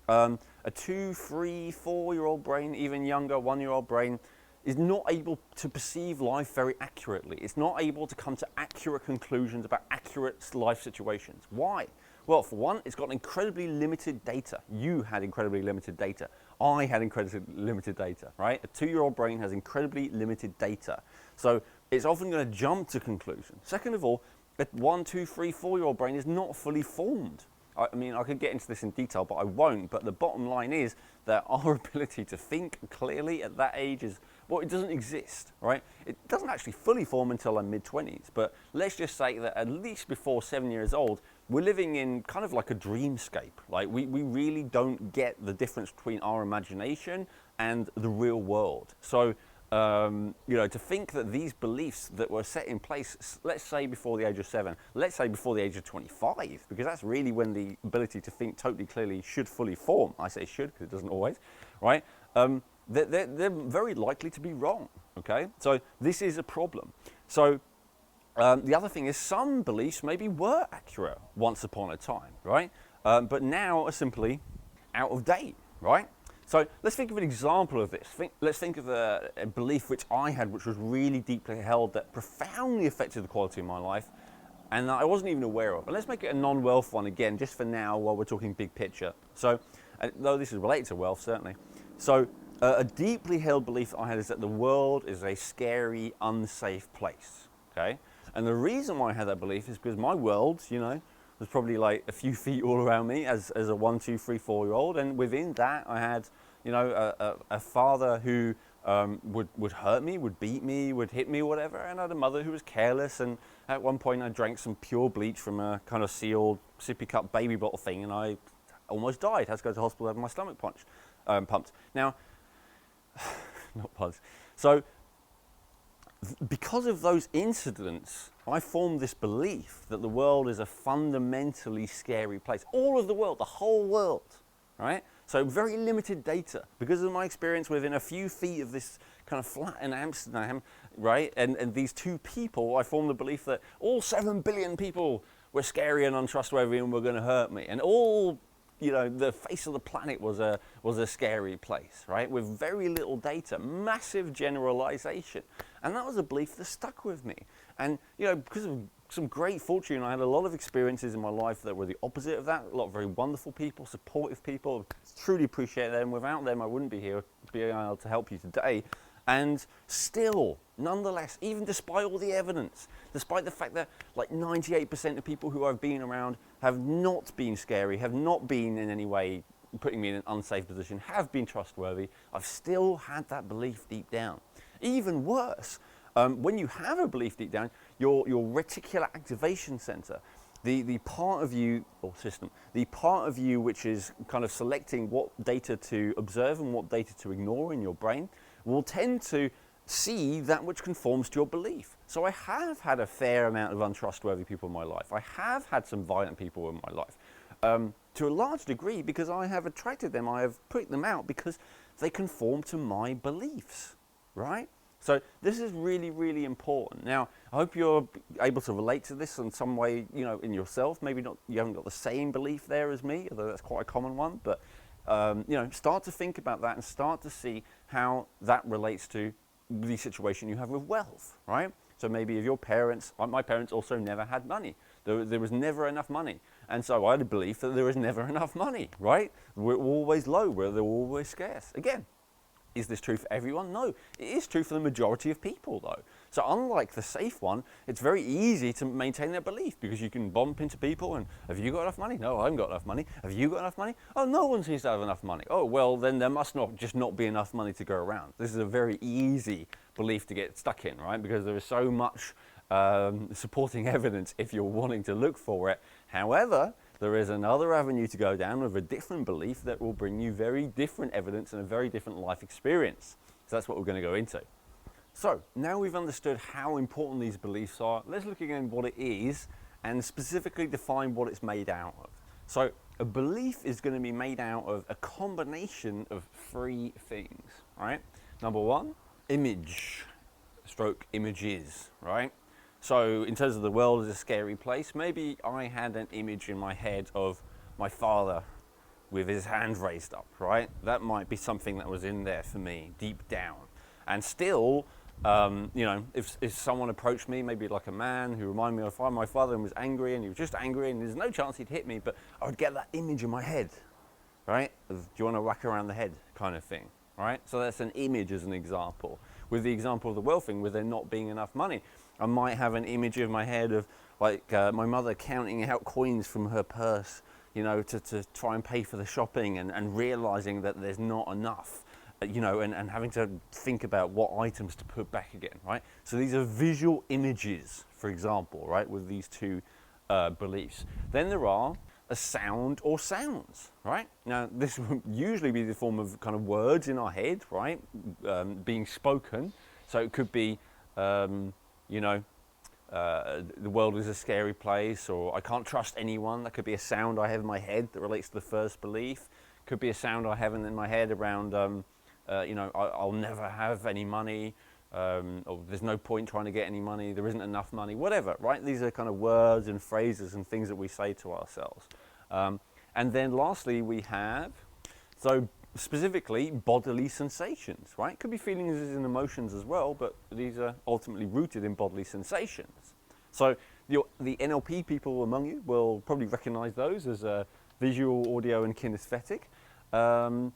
A 2, 3, 4-year-old brain, even younger, 1-year-old brain, is not able to perceive life very accurately. It's not able to come to accurate conclusions about accurate life situations. Why? Well, for one, it's got incredibly limited data. You had incredibly limited data. I had incredibly limited data, right? A 2-year-old brain has incredibly limited data. So it's often going to jump to conclusions. Second of all, a 1, 2, 3, 4-year-old brain is not fully formed. I mean, I could get into this in detail, but I won't. But the bottom line is that our ability to think clearly at that age is, well, it doesn't exist, right? It doesn't actually fully form until our mid-20s. But let's just say that at least before 7 years old, we're living in kind of like a dreamscape. Like we really don't get the difference between our imagination and the real world. So, you know, to think that these beliefs that were set in place, let's say before the age of 7, let's say before the age of 25, because that's really when the ability to think totally clearly should fully form. I say should because it doesn't always, right? They're very likely to be wrong, okay? So this is a problem. So the other thing is some beliefs maybe were accurate once upon a time, right? But now are simply out of date, right? So let's think of an example of this. Let's think of a belief which I had, which was really deeply held, that profoundly affected the quality of my life, and that I wasn't even aware of. And let's make it a non-wealth one again, just for now, while we're talking big picture. So, though this is related to wealth, certainly. So, a deeply held belief I had is that the world is a scary, unsafe place, okay? And the reason why I had that belief is because my world, you know, was probably like a few feet all around me as a 1, 2, 3, 4-year-old, and within that I had, you know, a father who would hurt me, would beat me, would hit me, whatever, and I had a mother who was careless, and at one point I drank some pure bleach from a kind of sealed sippy cup baby bottle thing, and I almost died. I had to go to the hospital to have my stomach pumped. Now, not pumped. So, because of those incidents, I formed this belief that the world is a fundamentally scary place. All of the world, the whole world, right? So very limited data. Because of my experience within a few feet of this kind of flat in Amsterdam, right? And these two people, I formed the belief that all 7 billion people were scary and untrustworthy and were going to hurt me. And all, you know, the face of the planet was a scary place, right? With very little data, massive generalization. And that was a belief that stuck with me. And, you know, because of some great fortune, I had a lot of experiences in my life that were the opposite of that. A lot of very wonderful people, supportive people. Truly appreciate them. Without them, I wouldn't be here, being able to help you today. And still, nonetheless, even despite all the evidence, despite the fact that like 98% of people who I've been around have not been scary, have not been in any way putting me in an unsafe position, have been trustworthy, I've still had that belief deep down. Even worse, when you have a belief deep down, your reticular activation center, the part of you, or system, the part of you which is kind of selecting what data to observe and what data to ignore in your brain, will tend to see that which conforms to your belief. So I have had a fair amount of untrustworthy people in my life. I have had some violent people in my life. to a large degree because I have attracted them, I have put them out because they conform to my beliefs, right? So this is really, really important. Now, I hope you're able to relate to this in some way, you know, in yourself. Maybe not, you haven't got the same belief there as me, although that's quite a common one, but you know, start to think about that and start to see how that relates to the situation you have with wealth, right? So maybe if your parents, like my parents, also never had money. There was never enough money. And so I had a belief that there was never enough money, right? We're always low, they're always scarce. Again, is this true for everyone? No, it is true for the majority of people though. So unlike the safe one, it's very easy to maintain that belief because you can bump into people and, have you got enough money? No, I haven't got enough money. Have you got enough money? Oh, no one seems to have enough money. Oh, well, then there must not be enough money to go around. This is a very easy belief to get stuck in, right? Because there is so much supporting evidence if you're wanting to look for it. However, there is another avenue to go down with a different belief that will bring you very different evidence and a very different life experience. So that's what we're going to go into. So now we've understood how important these beliefs are, let's look again what it is and specifically define what it's made out of. So a belief is going to be made out of a combination of three things, right? Number one, image, stroke images, right? So in terms of the world as a scary place, maybe I had an image in my head of my father with his hand raised up, right? That might be something that was in there for me deep down. And still, you know, if someone approached me, maybe like a man who reminded me of my father and was angry and he was just angry and there's no chance he'd hit me, but I would get that image in my head, right? Of, do you want to whack around the head kind of thing, right? So that's an image as an example. With the example of the wealth thing, with there not being enough money, I might have an image in my head of like my mother counting out coins from her purse, you know, to try and pay for the shopping and realizing that there's not enough, you know, and having to think about what items to put back again, right? So these are visual images, for example, right, with these two beliefs. Then there are a sound or sounds, right? Now, this will usually be the form of kind of words in our head, right, being spoken. So it could be, you know, the world is a scary place, or I can't trust anyone. That could be a sound I have in my head that relates to the first belief. Could be a sound I have in my head around, you know, I'll never have any money, or there's no point trying to get any money, there isn't enough money, whatever, right? These are kind of words and phrases and things that we say to ourselves. And then lastly, we have, so specifically bodily sensations, right? Could be feelings and emotions as well, but these are ultimately rooted in bodily sensations. So the NLP people among you will probably recognize those as visual, audio, and kinesthetic. You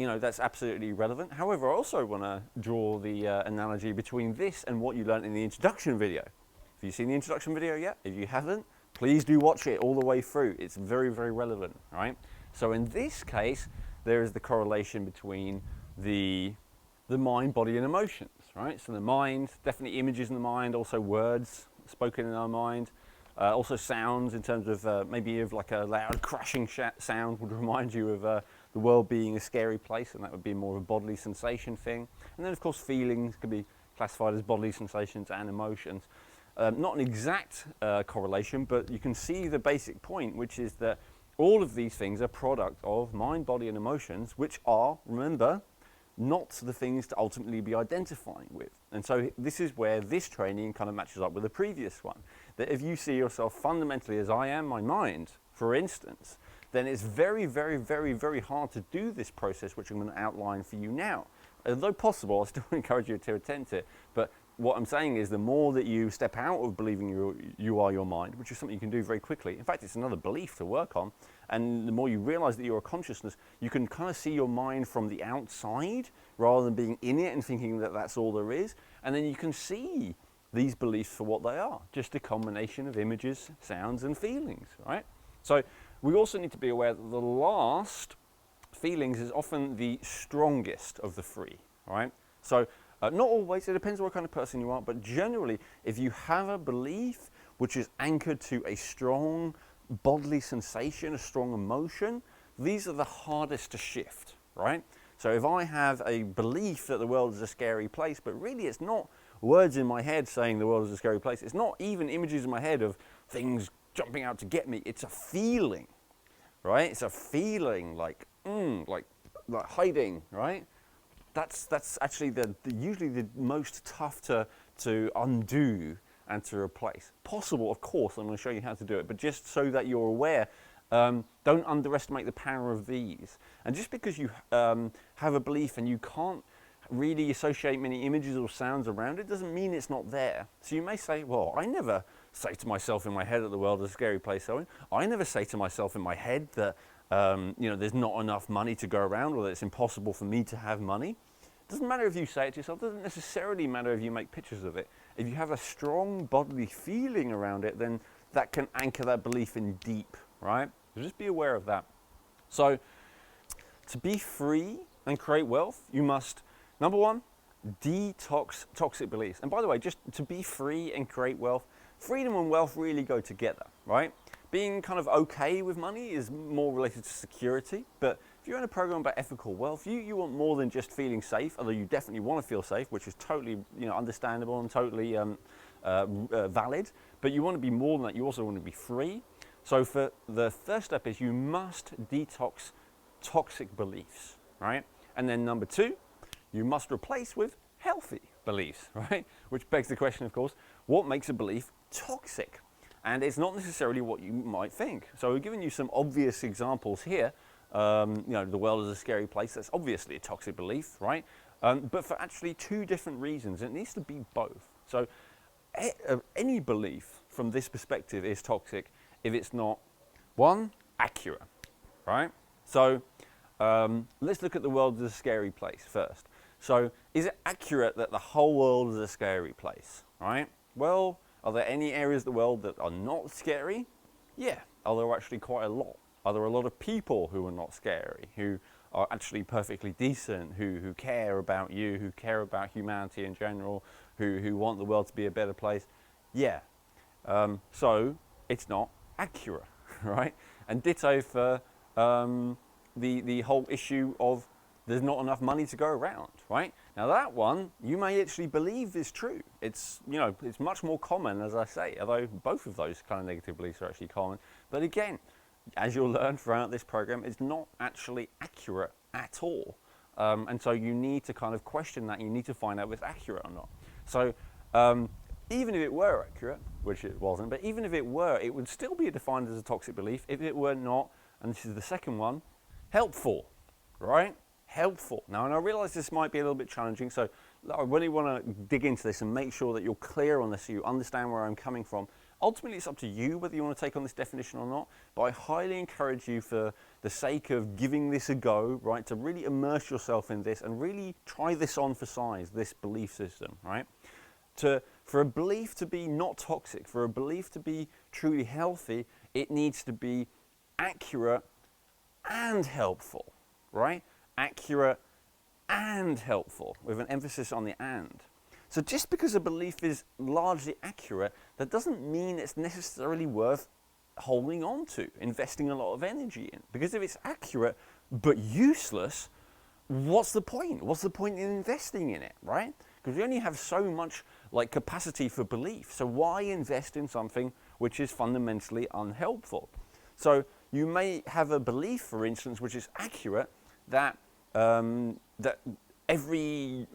know, that's absolutely relevant. However, I also want to draw the analogy between this and what you learned in the introduction video. Have you seen the introduction video yet? If you haven't, please do watch it all the way through. It's very, very relevant, right? So in this case, there is the correlation between the mind, body, and emotions, right? So the mind, definitely images in the mind, also words spoken in our mind, also sounds in terms of maybe of like a loud crashing sound would remind you of the world being a scary place, and that would be more of a bodily sensation thing. And then of course feelings could be classified as bodily sensations and emotions. Not an exact correlation, but you can see the basic point, which is that all of these things are product of mind, body, and emotions, which are, remember, not the things to ultimately be identifying with. And so this is where this training kind of matches up with the previous one. That if you see yourself fundamentally as I am, my mind, for instance, then it's very, very, very, very hard to do this process, which I'm going to outline for you now. Although possible, I still encourage you to attempt it. But what I'm saying is the more that you step out of believing you are your mind, which is something you can do very quickly. In fact, it's another belief to work on. And the more you realize that you're a consciousness, you can kind of see your mind from the outside rather than being in it and thinking that that's all there is. And then you can see these beliefs for what they are, just a combination of images, sounds, and feelings, right? So we also need to be aware that the last, feelings, is often the strongest of the three, right? So not always, it depends what kind of person you are, but generally, if you have a belief which is anchored to a strong bodily sensation, a strong emotion, these are the hardest to shift, right? So if I have a belief that the world is a scary place, but really it's not words in my head saying the world is a scary place, it's not even images in my head of things jumping out to get me. It's a feeling, right? It's a feeling like hiding, right? That's actually usually the most tough to undo and to replace. Possible, of course, I'm going to show you how to do it, but just so that you're aware, don't underestimate the power of these. And just because you have a belief and you can't really associate many images or sounds around it doesn't mean it's not there. So you may say, well, I never say to myself in my head that the world is a scary place, Owen. I never say to myself in my head that there's not enough money to go around, or that it's impossible for me to have money. It doesn't matter if you say it to yourself. It doesn't necessarily matter if you make pictures of it. If you have a strong bodily feeling around it, then that can anchor that belief in deep, right? So just be aware of that. So to be free and create wealth, you must, number one, detox toxic beliefs. And by the way, just to be free and create wealth, freedom and wealth really go together, right? Being kind of okay with money is more related to security, but if you're in a program about ethical wealth, you want more than just feeling safe, although you definitely want to feel safe, which is totally understandable and totally valid, but you want to be more than that. You also want to be free. So for the first step is you must detox toxic beliefs, right? And then number two, you must replace with healthy beliefs, right? Which begs the question, of course, what makes a belief toxic? And it's not necessarily what you might think. So we've given you some obvious examples here. The world is a scary place. That's obviously a toxic belief, right? But for actually two different reasons. It needs to be both. So any belief from this perspective is toxic if it's not, one, accurate, right? So let's look at the world as a scary place first. So is it accurate that the whole world is a scary place, right? Well, are there any areas of the world that are not scary? Yeah, are there actually quite a lot? Are there a lot of people who are not scary, who are actually perfectly decent, who care about you, who care about humanity in general, who want the world to be a better place? Yeah. So it's not accurate, right? And ditto for the whole issue of there's not enough money to go around, right? Now that one, you may actually believe is true. It's much more common, as I say, although both of those kind of negative beliefs are actually common. But again, as you'll learn throughout this program, it's not actually accurate at all. And so you need to kind of question that. You need to find out if it's accurate or not. So even if it were accurate, which it wasn't, but even if it were, it would still be defined as a toxic belief if it were not, and this is the second one, helpful, right? Helpful. Now, and I realize this might be a little bit challenging, so I really want to dig into this and make sure that you're clear on this so you understand where I'm coming from. Ultimately, it's up to you whether you want to take on this definition or not, but I highly encourage you, for the sake of giving this a go, right, to really immerse yourself in this and really try this on for size, this belief system, right? For a belief to be not toxic, for a belief to be truly healthy, it needs to be accurate and helpful, right? Accurate and helpful, with an emphasis on the and. So just because a belief is largely accurate, that doesn't mean it's necessarily worth holding on to, investing a lot of energy in. Because if it's accurate but useless, what's the point? What's the point in investing in it, right? Because we only have so much capacity for belief. So why invest in something which is fundamentally unhelpful? So you may have a belief, for instance, which is accurate, that every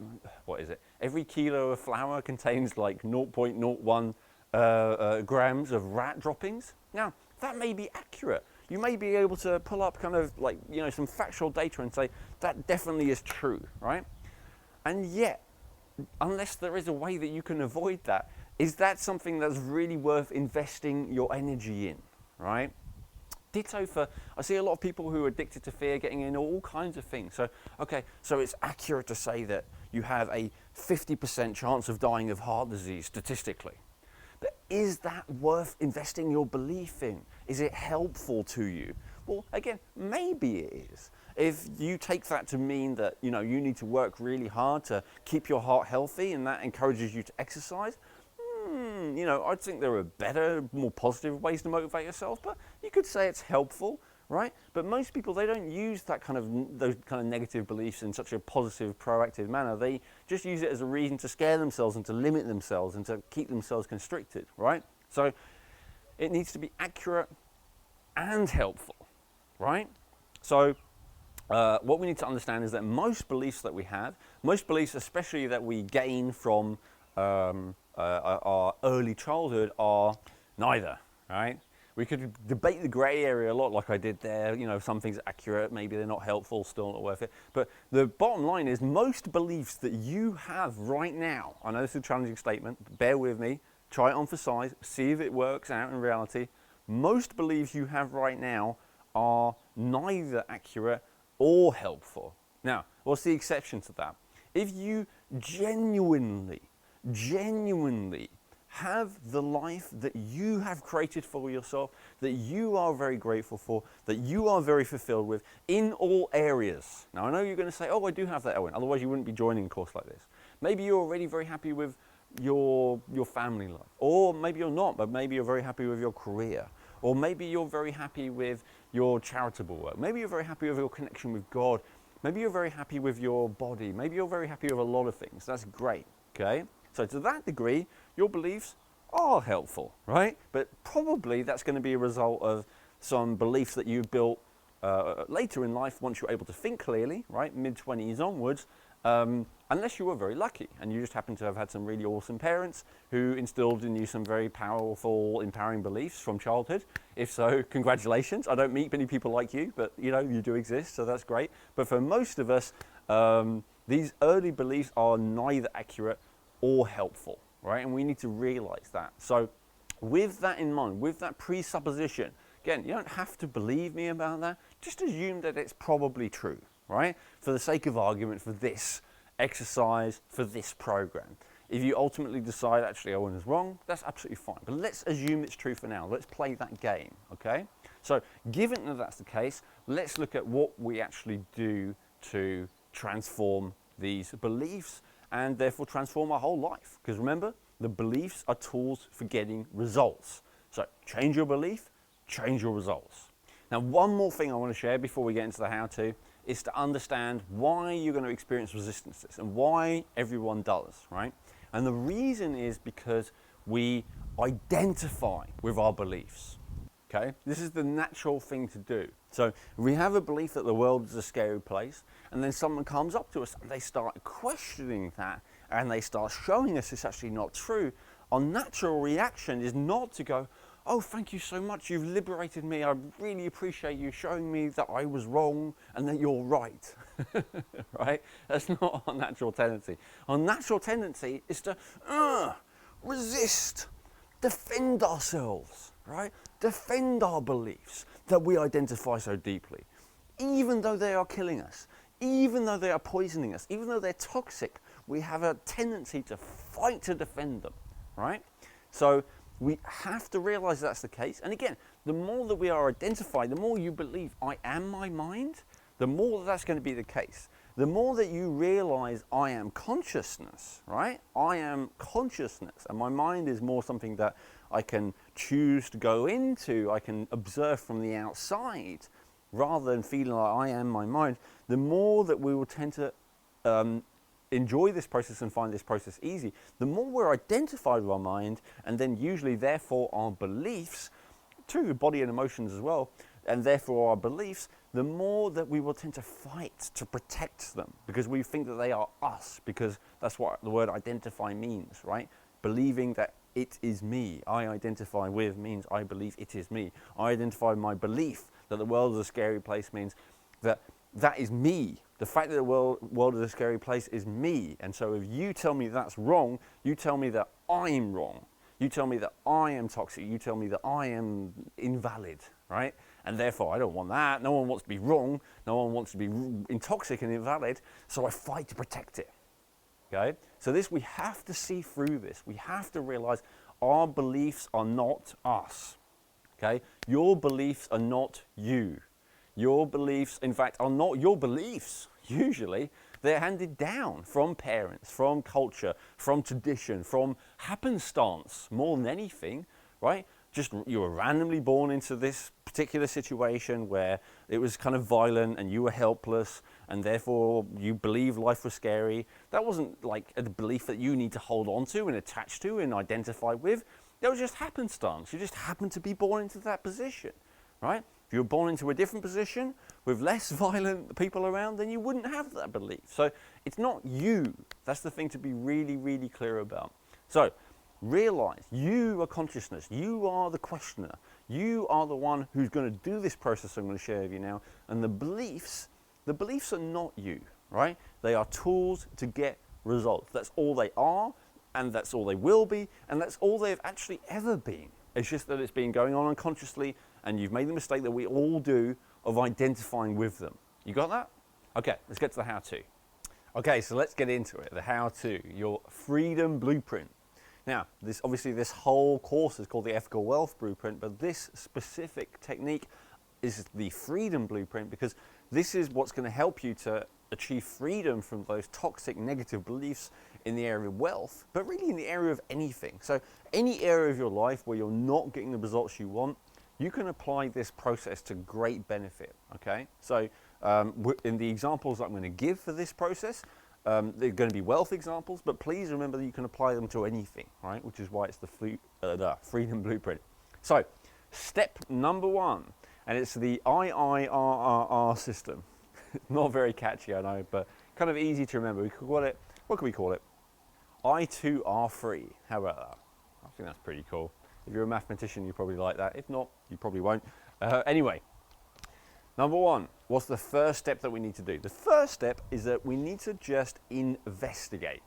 kilo of flour contains 0.01 grams of rat droppings. Now, that may be accurate. You may be able to pull up some factual data and say that definitely is true, right? And yet, unless there is a way that you can avoid that, is that something that's really worth investing your energy in, right? Ditto for, I see a lot of people who are addicted to fear getting in all kinds of things. So, okay, so it's accurate to say that you have a 50% chance of dying of heart disease statistically. But is that worth investing your belief in? Is it helpful to you? Well, again, maybe it is. If you take that to mean that, you need to work really hard to keep your heart healthy and that encourages you to exercise, I think there are better, more positive ways to motivate yourself, but you could say it's helpful, right? But most people, they don't use those kind of negative beliefs in such a positive, proactive manner. They just use it as a reason to scare themselves and to limit themselves and to keep themselves constricted, right? So it needs to be accurate and helpful, right? So what we need to understand is that most beliefs that we have, most beliefs especially that we gain from our early childhood, are neither, right? We could debate the grey area a lot like I did there. You know, some things are accurate, maybe they're not helpful, still not worth it. But the bottom line is most beliefs that you have right now, I know this is a challenging statement, but bear with me, try it on for size, see if it works out in reality. Most beliefs you have right now are neither accurate or helpful. Now, what's the exception to that? If you genuinely have the life that you have created for yourself, that you are very grateful for, that you are very fulfilled with in all areas. Now, I know you're going to say, oh, I do have that, Owen, otherwise you wouldn't be joining a course like this. Maybe you're already very happy with your family life, or maybe you're not, but maybe you're very happy with your career, or maybe you're very happy with your charitable work, maybe you're very happy with your connection with God, maybe you're very happy with your body, maybe you're very happy with a lot of things. That's great, okay? So to that degree, your beliefs are helpful, right? But probably that's going to be a result of some beliefs that you built later in life once you're able to think clearly, right? Mid-20s onwards, unless you were very lucky and you just happen to have had some really awesome parents who instilled in you some very powerful, empowering beliefs from childhood. If so, congratulations. I don't meet many people like you, but you know, you do exist, so that's great. But for most of us, these early beliefs are neither accurate or helpful, right? And we need to realize that. So with that in mind, with that presupposition, again, you don't have to believe me about that, just assume that it's probably true, right? For the sake of argument, for this exercise, for this program. If you ultimately decide, actually, Owen is wrong, that's absolutely fine. But let's assume it's true for now. Let's play that game, okay? So given that that's the case, let's look at what we actually do to transform these beliefs and therefore transform our whole life. Because remember, the beliefs are tools for getting results. So change your belief, change your results. Now, one more thing I want to share before we get into the how-to is to understand why you're going to experience resistance to this and why everyone does, right? And the reason is because we identify with our beliefs, okay? This is the natural thing to do. So we have a belief that the world is a scary place, and then someone comes up to us and they start questioning that, and they start showing us it's actually not true. Our natural reaction is not to go, oh, thank you so much, you've liberated me, I really appreciate you showing me that I was wrong and that you're right, right? That's not our natural tendency. Our natural tendency is to resist, defend ourselves, right? Defend our beliefs that we identify so deeply, even though they are killing us, even though they are poisoning us, even though they're toxic. We have a tendency to fight to defend them, right? So we have to realize that's the case. And again, the more that we are identified, the more you believe I am my mind, the more that's going to be the case. The more that you realize I am consciousness, right? I am consciousness, and my mind is more something that I can choose to go into, I can observe from the outside, rather than feeling like I am my mind, the more that we will tend to enjoy this process and find this process easy. The more we're identified with our mind, and then usually therefore our beliefs, to body and emotions as well, and therefore our beliefs, the more that we will tend to fight to protect them, because we think that they are us, because that's what the word identify means, right? Believing that it is me. I identify with means I believe it is me. I identify my belief that the world is a scary place means that that is me. The fact that the world is a scary place is me. And so if you tell me that's wrong, you tell me that I'm wrong. You tell me that I am toxic. You tell me that I am invalid, right? And therefore, I don't want that. No one wants to be wrong. No one wants to be intoxic and invalid. So I fight to protect it, okay? So this, we have to see through this. We have to realize our beliefs are not us, okay? Your beliefs are not you. Your beliefs, in fact, are not your beliefs, usually. They're handed down from parents, from culture, from tradition, from happenstance, more than anything, right? Just you were randomly born into this particular situation where it was kind of violent and you were helpless and therefore you believe life was scary. That wasn't like a belief that you need to hold on to and attach to and identify with. It was just happenstance. You just happened to be born into that position, right? If you were born into a different position with less violent people around, then you wouldn't have that belief. So it's not you. That's the thing to be really, really clear about. So realize you are consciousness. You are the questioner. You are the one who's going to do this process I'm going to share with you now. And the beliefs are not you, right? They are tools to get results. That's all they are, and that's all they will be, and that's all they've actually ever been. It's just that it's been going on unconsciously, and you've made the mistake that we all do of identifying with them. You got that? Okay, let's get to the how-to. Okay, so let's get into it. The how-to, your freedom blueprint. Now, this whole course is called the Ethical Wealth Blueprint, but this specific technique is the freedom blueprint because this is what's going to help you to achieve freedom from those toxic negative beliefs in the area of wealth, but really in the area of anything. So any area of your life where you're not getting the results you want, you can apply this process to great benefit, okay? So in the examples that I'm going to give for this process, they're going to be wealth examples, but please remember that you can apply them to anything, right? Which is why it's the freedom blueprint. So step number one, and it's the IIRRR system. Not very catchy, I know, but kind of easy to remember. We could call it, what can we call it? I2R3. How about that? I think that's pretty cool. If you're a mathematician, you probably like that. If not, you probably won't. Anyway, number one, what's the first step that we need to do? The first step is that we need to just investigate.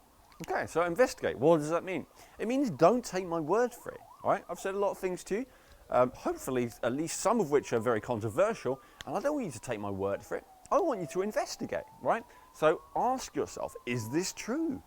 Okay, so investigate. What does that mean? It means don't take my word for it. All right, I've said a lot of things to you. Hopefully, at least some of which are very controversial, and I don't want you to take my word for it. I want you to investigate, right? So ask yourself, is this true?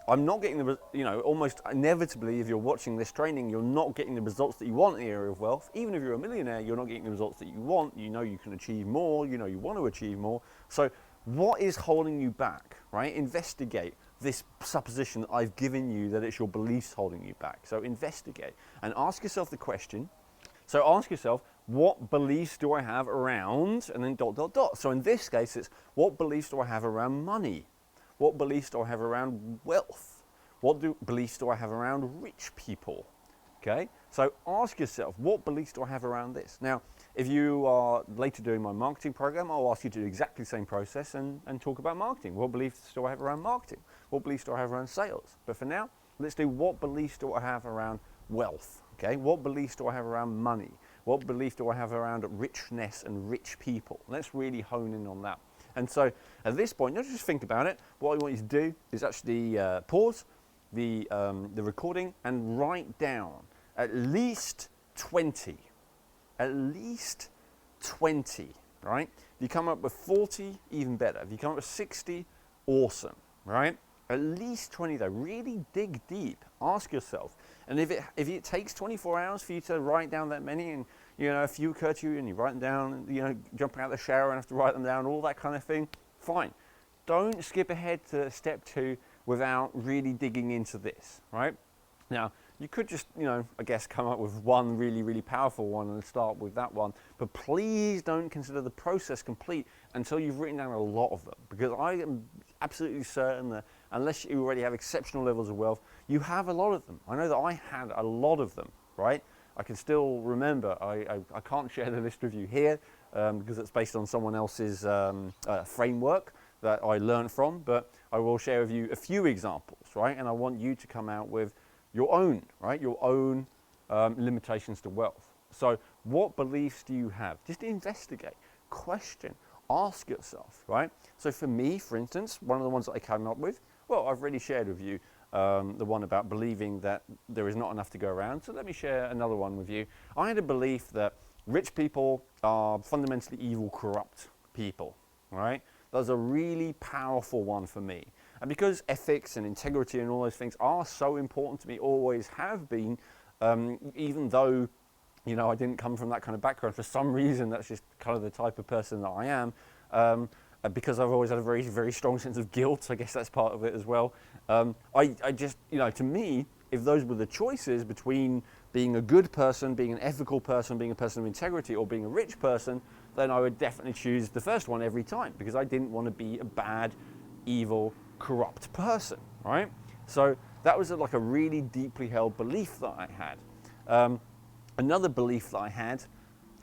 I'm not getting the, almost inevitably, if you're watching this training, you're not getting the results that you want in the area of wealth. Even if you're a millionaire, you're not getting the results that you want. You know you can achieve more, you know you want to achieve more. So what is holding you back, right? Investigate this supposition that I've given you that it's your beliefs holding you back. So investigate and ask yourself the question. So ask yourself, what beliefs do I have around, and then ... So in this case, it's what beliefs do I have around money? What beliefs do I have around wealth? What beliefs do I have around rich people? Okay, so ask yourself, what beliefs do I have around this? Now, if you are later doing my marketing program, I'll ask you to do exactly the same process and talk about marketing. What beliefs do I have around marketing? What beliefs do I have around sales? But for now, let's do what beliefs do I have around wealth? Okay, what beliefs do I have around money? What belief do I have around richness and rich people? Let's really hone in on that. And so at this point, don't just think about it. What I want you to do is actually pause the recording and write down at least 20. At least 20, right? If you come up with 40, even better. If you come up with 60, awesome, right? At least 20 though, really dig deep, ask yourself. And if it takes 24 hours for you to write down that many, and a few occur to you and you write them down, jumping out of the shower and have to write them down, all that kind of thing, fine. Don't skip ahead to step 2 without really digging into this, right? Now, you could just, I guess come up with one really, really powerful one and start with that one, but please don't consider the process complete until you've written down a lot of them, because I am absolutely certain that unless you already have exceptional levels of wealth, you have a lot of them. I know that I had a lot of them, right? I can still remember, I can't share the list with you here because it's based on someone else's framework that I learned from, but I will share with you a few examples, right? And I want you to come out with your own, right? Your own limitations to wealth. So what beliefs do you have? Just investigate, question, ask yourself, right? So for me, for instance, one of the ones that I came up with, well, I've already shared with you the one about believing that there is not enough to go around. So let me share another one with you. I had a belief that rich people are fundamentally evil, corrupt people, right? That was a really powerful one for me. And because ethics and integrity and all those things are so important to me, always have been, even though, I didn't come from that kind of background, for some reason that's just kind of the type of person that I am, because I've always had a very, very strong sense of guilt, I guess that's part of it as well. I just, to me, if those were the choices between being a good person, being an ethical person, being a person of integrity, or being a rich person, then I would definitely choose the first one every time, because I didn't want to be a bad, evil, corrupt person, right? So that was like a really deeply held belief that I had. Another belief that I had,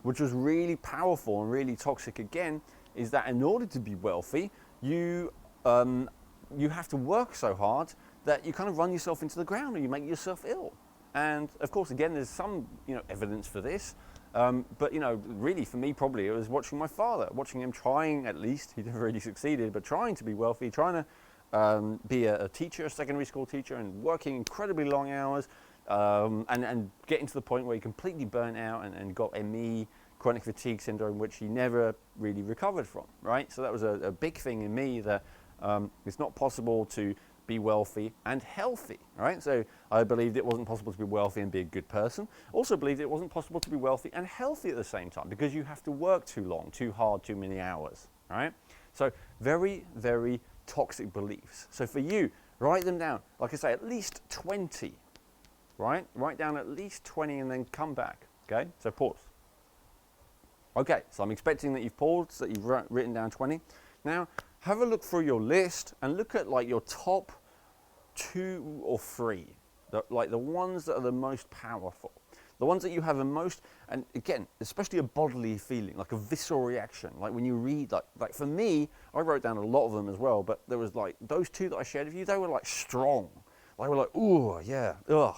which was really powerful and really toxic again, is that in order to be wealthy, you have to work so hard that you kind of run yourself into the ground and you make yourself ill. And of course, again, there's some evidence for this. But really for me, probably it was watching my father, watching him trying, at least, he never really succeeded, but trying to be wealthy, trying to be a teacher, a secondary school teacher, and working incredibly long hours, and getting to the point where he completely burnt out and got ME, chronic fatigue syndrome, which he never really recovered from, right? So that was a big thing in me, that it's not possible to be wealthy and healthy, right? So I believed it wasn't possible to be wealthy and be a good person. Also believed it wasn't possible to be wealthy and healthy at the same time, because you have to work too long, too hard, too many hours, right? So very, very toxic beliefs. So for you, write them down. Like I say, at least 20, right? Write down at least 20 and then come back, okay? So pause. Okay, so I'm expecting that you've paused, that you've written down 20. Now, have a look through your list and look at like your top 2 or 3, like the ones that are the most powerful, the ones that you have the most, and again, especially a bodily feeling, like a visceral reaction, like when you read, like for me, I wrote down a lot of them as well, but there was like those 2 that I shared with you, they were like strong. They were like, ooh, yeah, ugh,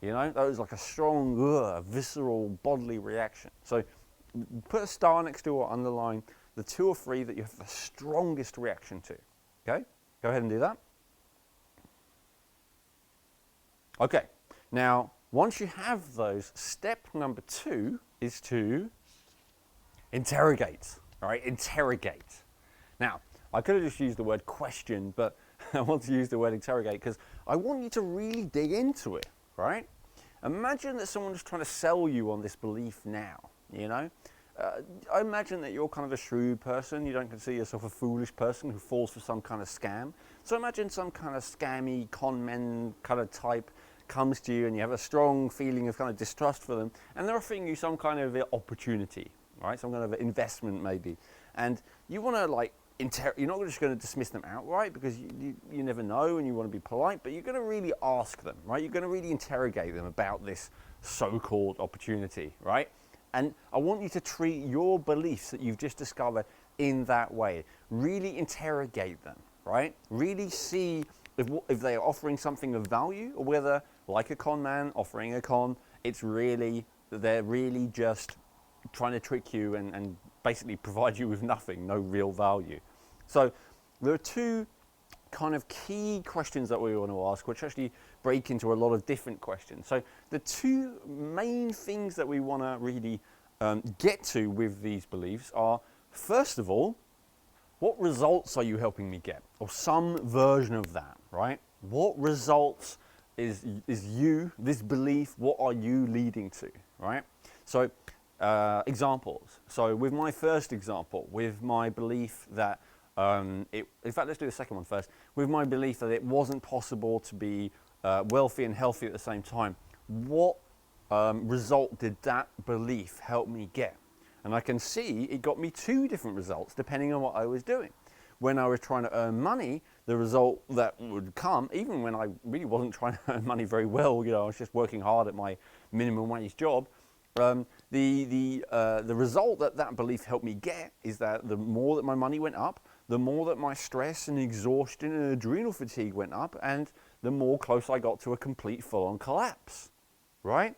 that was like a strong, visceral bodily reaction. So put a star next to or underline the 2 or 3 that you have the strongest reaction to. Okay, go ahead and do that. Okay, now once you have those, step number 2 is to interrogate. All right, interrogate. Now, I could have just used the word question, but I want to use the word interrogate because I want you to really dig into it, right? Imagine that someone's trying to sell you on this belief now, I imagine that you're kind of a shrewd person. You don't consider yourself a foolish person who falls for some kind of scam. So imagine some kind of scammy con men kind of type comes to you and you have a strong feeling of kind of distrust for them, and they're offering you some kind of opportunity, right? Some kind of investment maybe. And you want to you're not just going to dismiss them outright because you never know and you want to be polite, but you're going to really ask them, right? You're going to really interrogate them about this so-called opportunity, right? And I want you to treat your beliefs that you've just discovered in that way. Really interrogate them, right? Really see if they are offering something of value, or whether, like a con man offering a con, they're really just trying to trick you and basically provide you with nothing, no real value. So there are 2 kind of key questions that we want to ask, which actually break into a lot of different questions. So the 2 main things that we want to really get to with these beliefs are, first of all, what results are you helping me get? Or some version of that, right? What results is this belief, what are you leading to, right? So examples. So with my first example, with my belief that in fact, let's do the second one first. With my belief that it wasn't possible to be wealthy and healthy at the same time, what result did that belief help me get? And I can see it got me 2 different results depending on what I was doing. When I was trying to earn money, the result that would come, even when I really wasn't trying to earn money very well, I was just working hard at my minimum wage job, the result that belief helped me get is that the more that my money went up, the more that my stress and exhaustion and adrenal fatigue went up, and the more close I got to a complete full-on collapse, right?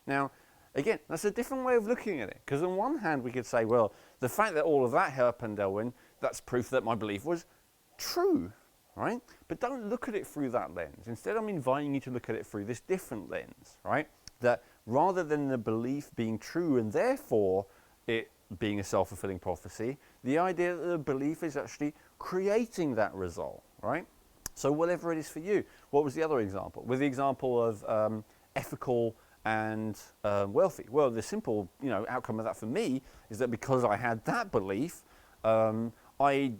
Now, again, that's a different way of looking at it, because on one hand we could say, well, the fact that all of that happened, Elwin, that's proof that my belief was true, right? But don't look at it through that lens. Instead, I'm inviting you to look at it through this different lens, right? That rather than the belief being true and therefore it being a self-fulfilling prophecy, the idea that the belief is actually creating that result, right? So whatever it is for you. What was the other example? With the example of ethical and wealthy. Well, the simple outcome of that for me is that because I had that belief, I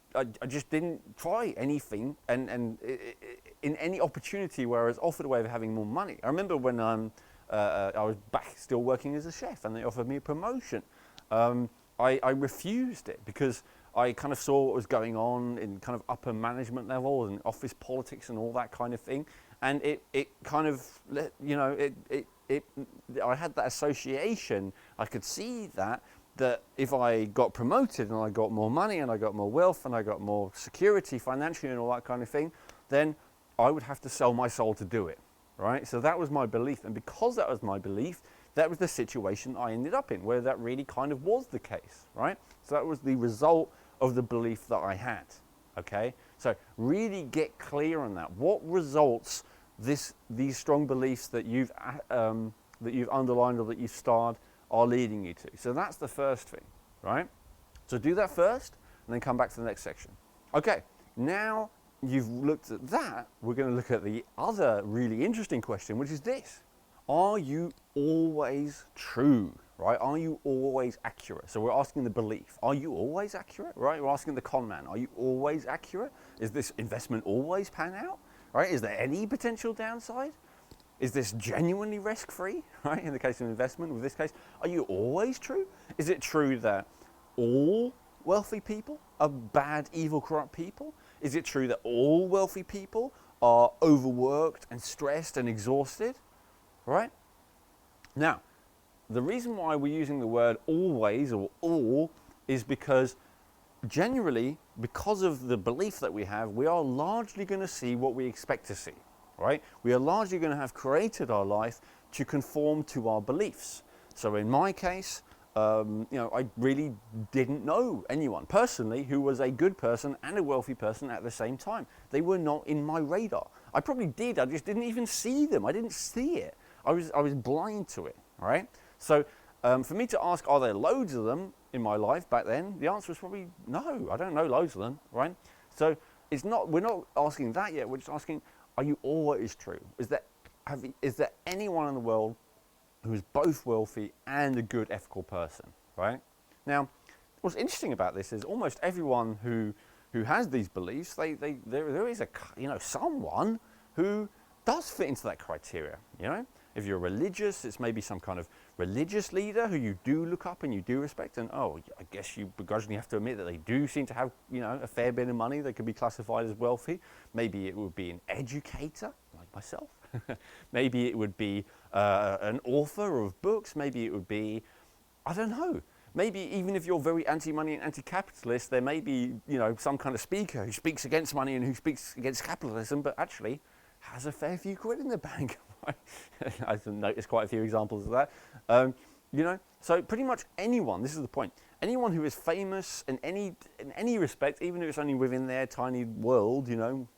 just didn't try anything and in any opportunity where I was offered a way of having more money. I remember when I was back still working as a chef and they offered me a promotion. I refused it because I kind of saw what was going on in kind of upper management level and office politics and all that kind of thing. and it kind of, you know, I had that association. I could see that if I got promoted and I got more money and I got more wealth and I got more security financially and all that kind of thing, then I would have to sell my soul to do it, right? So that was my belief, and because that was my belief, that was the situation I ended up in, where that really kind of was the case, right? So that was the result of the belief that I had, okay? So really get clear on that. What results these strong beliefs that you've underlined or that you've starred are leading you to. So that's the first thing, right? So do that first and then come back to the next section. Okay, now you've looked at that, we're going to look at the other really interesting question, which is this. Are you always true, right? Are you always accurate? So we're asking the belief. Are you always accurate, right? We're asking the con man. Are you always accurate? Is this investment always pan out, right? Is there any potential downside? Is this genuinely risk-free, right? In the case of investment, with this case, are you always true? Is it true that all wealthy people are bad, evil, corrupt people? Is it true that all wealthy people are overworked and stressed and exhausted, right? Now, the reason why we're using the word always or all is because generally, because of the belief that we have, we are largely going to see what we expect to see. Right? We are largely going to have created our life to conform to our beliefs. So in my case, you know, I really didn't know anyone personally who was a good person and a wealthy person at the same time. They were not in my radar. I probably did, I just didn't even see them. I didn't see it. I was blind to it, right? So for me to ask, are there loads of them in my life back then? The answer is probably no, I don't know loads of them, right? So we're not asking that yet, we're just asking, are you always true? Is there anyone in the world who is both wealthy and a good ethical person, right? Now, what's interesting about this is almost everyone who has these beliefs, there is someone who does fit into that criteria, you know? If you're religious, it's maybe some kind of religious leader who you do look up and you do respect, and I guess you begrudgingly have to admit that they do seem to have, you know, a fair bit of money. They could be classified as wealthy. Maybe it would be an educator, like myself. Maybe it would be an author of books. Maybe it would be, I don't know. Maybe even if you're very anti-money and anti-capitalist, there may be, you know, some kind of speaker who speaks against money and who speaks against capitalism, but actually has a fair few quid in the bank. I've noticed quite a few examples of that. You know, so pretty much anyone, this is the point, anyone who is famous in any respect, even if it's only within their tiny world, you know,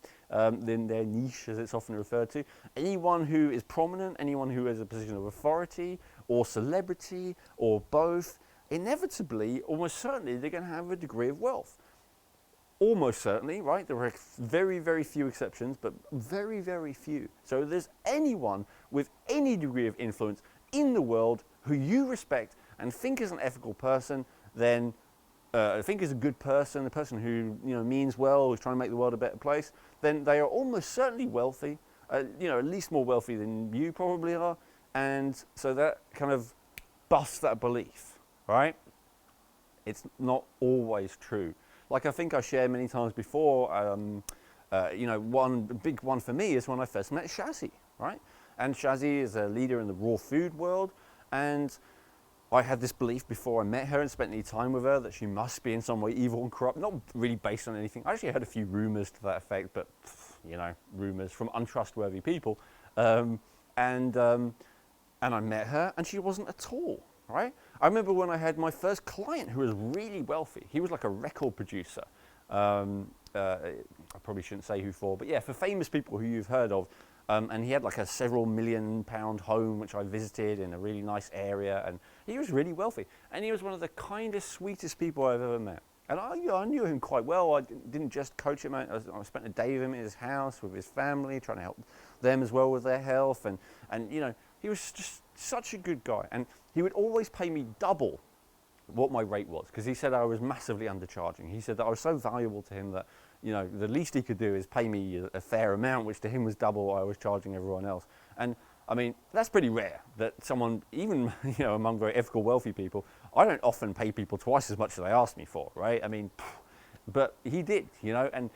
in their niche as it's often referred to, anyone who is prominent, anyone who has a position of authority or celebrity or both, inevitably, almost certainly, they're going to have a degree of wealth. Almost certainly, right? There are very, very few exceptions, but very, very few. So if there's anyone with any degree of influence in the world who you respect and think is an ethical person, then think is a good person, a person who, you know, means well, who's trying to make the world a better place, then they are almost certainly wealthy, you know, at least more wealthy than you probably are, and so that kind of busts that belief, right? It's not always true. Like I think I shared many times before, you know, one big one for me is when I first met Shazzy, right? And Shazzy is a leader in the raw food world, and I had this belief before I met her and spent any time with her that she must be in some way evil and corrupt, not really based on anything. I actually heard a few rumors to that effect, but, you know, rumors from untrustworthy people. And I met her, and she wasn't at all, right? I remember when I had my first client who was really wealthy. He was like a record producer. I probably shouldn't say who for, but yeah, for famous people who you've heard of. And he had like a several £1 million home, which I visited in a really nice area. And he was really wealthy. And he was one of the kindest, sweetest people I've ever met. And I knew him quite well. I didn't just coach him. I spent a day with him in his house, with his family, trying to help them as well with their health. And you know, he was just such a good guy. And he would always pay me double what my rate was, because he said I was massively undercharging. He said that I was so valuable to him that, you know, the least he could do is pay me a fair amount, which to him was double what I was charging everyone else. And I mean, that's pretty rare that someone, even, you know, among very ethical, wealthy people, I don't often pay people twice as much as they ask me for, right? I mean, but he did, you know, and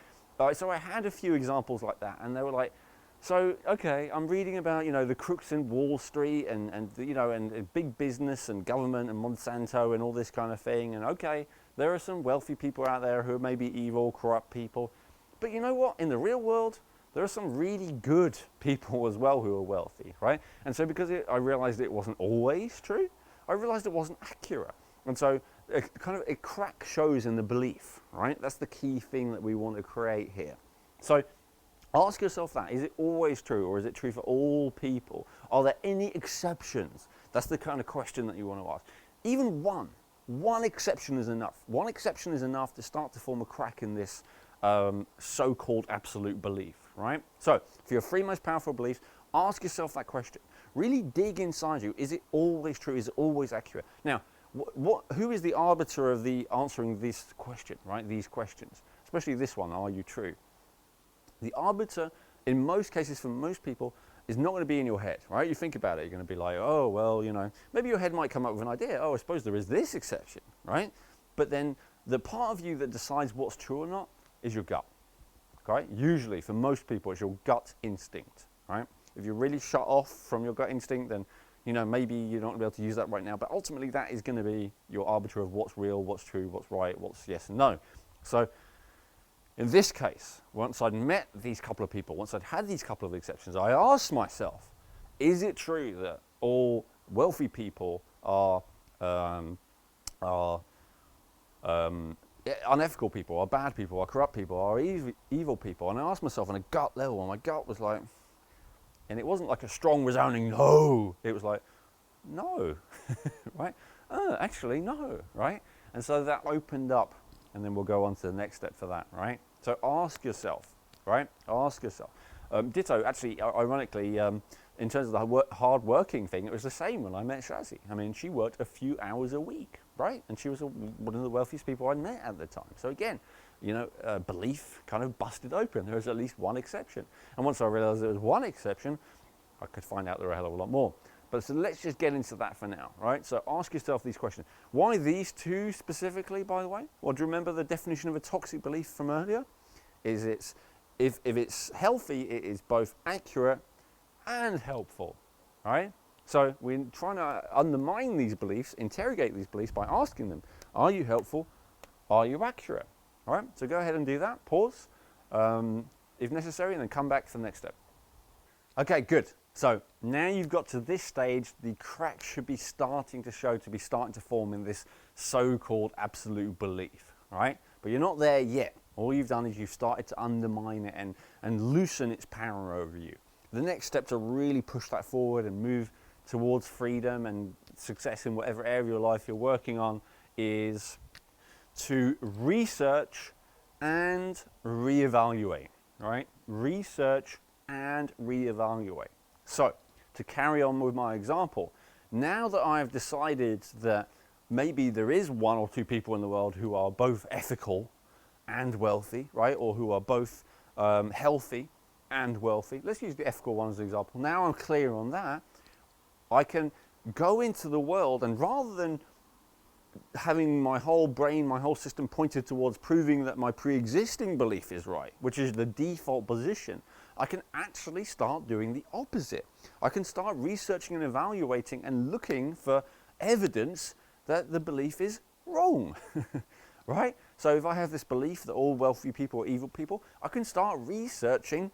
so I had a few examples like that, and they were like, So, okay, I'm reading about, the crooks in Wall Street and big business and government and Monsanto and all this kind of thing. And okay, there are some wealthy people out there who are maybe evil, corrupt people. But you know what? In the real world, there are some really good people as well who are wealthy, right? And so because I realized it wasn't always true, I realized it wasn't accurate. And so it crack shows in the belief, right? That's the key thing that we want to create here. So ask yourself that. Is it always true, or is it true for all people? Are there any exceptions? That's the kind of question that you want to ask. Even one exception is enough. One exception is enough to start to form a crack in this so-called absolute belief, right? So for your three most powerful beliefs, ask yourself that question. Really dig inside you. Is it always true? Is it always accurate? Now, who is the arbiter of the answering this question, right? These questions, especially this one, are you true? The arbiter, in most cases, for most people, is not going to be in your head, right? You think about it, you're going to be like, oh, well, maybe your head might come up with an idea. Oh, I suppose there is this exception, right? But then the part of you that decides what's true or not is your gut, right? Usually, for most people, it's your gut instinct, right? If you're really shut off from your gut instinct, then, maybe you're not going to be able to use that right now. But ultimately, that is going to be your arbiter of what's real, what's true, what's right, what's yes and no. So in this case, once I'd met these couple of people, once I'd had these couple of exceptions, I asked myself, is it true that all wealthy people are unethical people, are bad people, are corrupt people, are evil people? And I asked myself on a gut level, and my gut was like, and it wasn't like a strong resounding no, it was like, no, right? Actually, no, right? And so that opened up, and then we'll go on to the next step for that, right? So ask yourself, right? Ask yourself. Ditto, actually, ironically, in terms of the hard working thing, it was the same when I met Shazzy. I mean, she worked a few hours a week, right? And she was one of the wealthiest people I'd met at the time. So again, belief kind of busted open. There was at least one exception. And once I realized there was one exception, I could find out there were a hell of a lot more. But so let's just get into that for now, right? So ask yourself these questions. Why these two specifically, by the way? Well, do you remember the definition of a toxic belief from earlier? If it's healthy, it is both accurate and helpful, right? So we're trying to undermine these beliefs, interrogate these beliefs by asking them, are you helpful? Are you accurate? All right, so go ahead and do that. Pause, if necessary, and then come back for the next step. Okay, good. So now you've got to this stage, the crack should be starting to show, to be starting to form in this so-called absolute belief, right? But you're not there yet. All you've done is you've started to undermine it and loosen its power over you. The next step to really push that forward and move towards freedom and success in whatever area of your life you're working on is to research and reevaluate, right? Research and reevaluate. So, to carry on with my example, now that I've decided that maybe there is one or two people in the world who are both ethical and wealthy, right? Or who are both healthy and wealthy. Let's use the ethical one as an example. Now I'm clear on that, I can go into the world, and rather than having my whole brain, my whole system pointed towards proving that my pre-existing belief is right, which is the default position, I can actually start doing the opposite. I can start researching and evaluating and looking for evidence that the belief is wrong, right? So if I have this belief that all wealthy people are evil people, I can start researching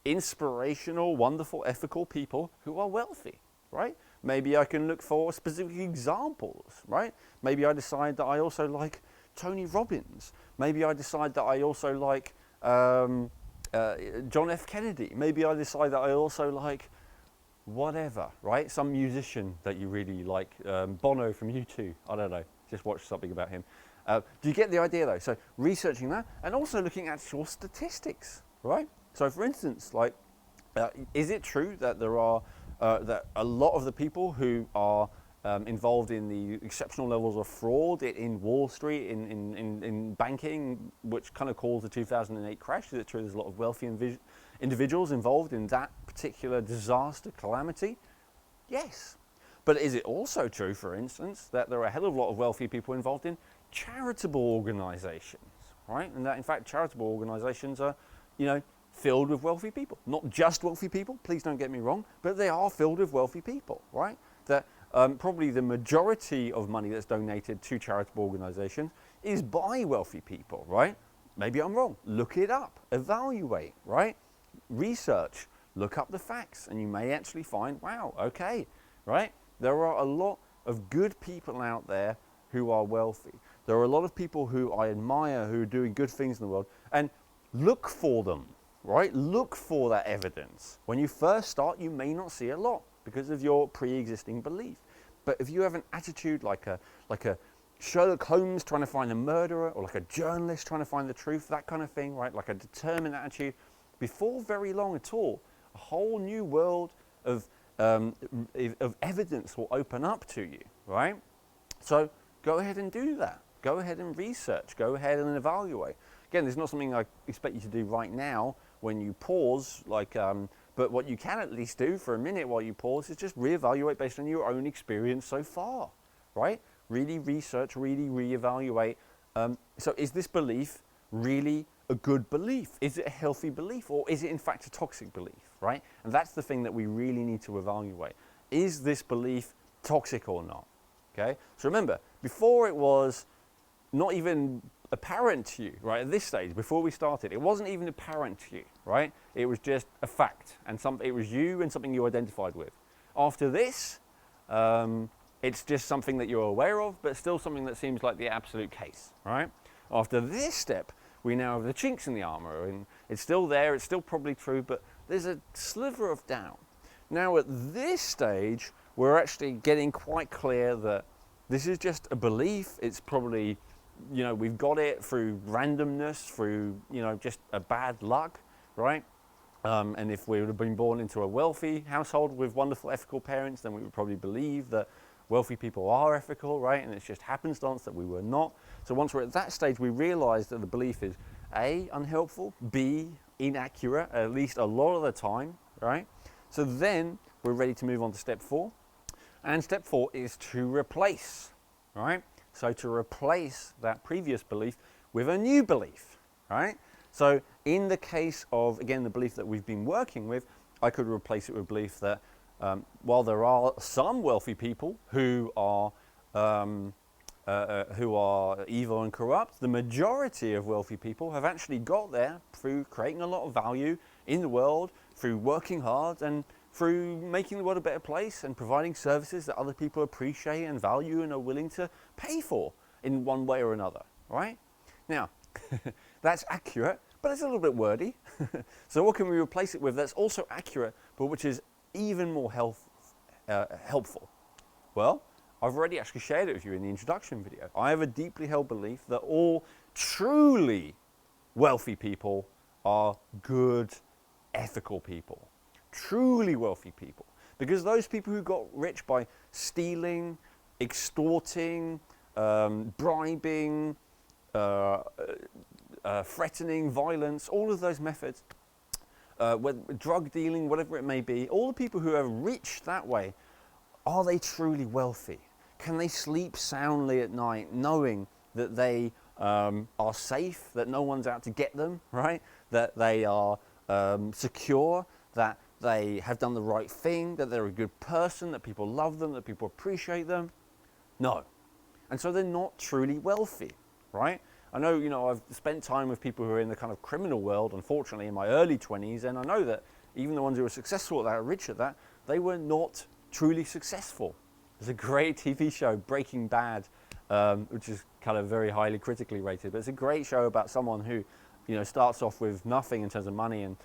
inspirational, wonderful, ethical people who are wealthy, right? Maybe I can look for specific examples, right? Maybe I decide that I also like Tony Robbins. Maybe I decide that I also like John F. Kennedy. Maybe I decide that I also like whatever, right? Some musician that you really like, Bono from U2. I don't know, just watch something about him. Do you get the idea though? So researching that and also looking at actual statistics, right? So for instance, like, is it true that there are that a lot of the people who are involved in the exceptional levels of fraud in Wall Street, in banking, which kind of caused the 2008 crash, is it true there's a lot of wealthy individuals involved in that particular disaster, calamity? Yes. But is it also true, for instance, that there are a hell of a lot of wealthy people involved in charitable organizations, right? And that, in fact, charitable organizations are, filled with wealthy people. Not just wealthy people, please don't get me wrong, but they are filled with wealthy people, right? That probably the majority of money that's donated to charitable organizations is by wealthy people, right? Maybe I'm wrong. Look it up, evaluate, right? Research, look up the facts, and you may actually find, wow, okay, right? There are a lot of good people out there who are wealthy. There are a lot of people who I admire who are doing good things in the world, and look for them, right? Look for that evidence. When you first start, you may not see a lot because of your pre-existing belief. But if you have an attitude like a Sherlock Holmes trying to find a murderer, or like a journalist trying to find the truth, that kind of thing, right? Like a determined attitude, before very long at all, a whole new world of evidence will open up to you, right? So go ahead and do that. Go ahead and research. Go ahead and evaluate. Again, there's not something I expect you to do right now when you pause, but what you can at least do for a minute while you pause is just reevaluate based on your own experience so far, right? Really research, really reevaluate. So is this belief really a good belief? Is it a healthy belief, or is it in fact a toxic belief, right? And that's the thing that we really need to evaluate. Is this belief toxic or not? Okay, so remember, before it was not even apparent to you, right? At this stage, before we started, it wasn't even apparent to you, right? It was just a fact, and it was you and something you identified with. After this, it's just something that you're aware of, but still something that seems like the absolute case, right? After this step, we now have the chinks in the armor, and it's still there, it's still probably true, but there's a sliver of doubt. Now at this stage, we're actually getting quite clear that this is just a belief. It's probably, we've got it through randomness, through, just a bad luck, right? And if we would have been born into a wealthy household with wonderful ethical parents, then we would probably believe that wealthy people are ethical, right? And it's just happenstance that we were not. So once we're at that stage, we realize that the belief is A, unhelpful, B, inaccurate, at least a lot of the time, right? So then we're ready to move on to step 4. And step 4 is to replace, right? So to replace that previous belief with a new belief, right? So in the case of, again, the belief that we've been working with, I could replace it with belief that while there are some wealthy people who are evil and corrupt, the majority of wealthy people have actually got there through creating a lot of value in the world, through working hard, and through making the world a better place and providing services that other people appreciate and value and are willing to pay for in one way or another, right? Now, that's accurate, but it's a little bit wordy. So what can we replace it with that's also accurate, but which is even more helpful? Well, I've already actually shared it with you in the introduction video. I have a deeply held belief that all truly wealthy people are good, ethical people. Truly wealthy people. Because those people who got rich by stealing, extorting, bribing, threatening, violence, all of those methods, drug dealing, whatever it may be, all the people who have reached that way, are they truly wealthy? Can they sleep soundly at night knowing that they are safe, that no one's out to get them, right? That they are secure, that they have done the right thing, that they're a good person, that people love them, that people appreciate them? No. And so they're not truly wealthy, right? I know, I've spent time with people who are in the kind of criminal world, unfortunately, in my early 20s, and I know that even the ones who were successful at that, rich at that, they were not truly successful. There's a great TV show, Breaking Bad, which is kind of very highly critically rated, but it's a great show about someone who, starts off with nothing in terms of money and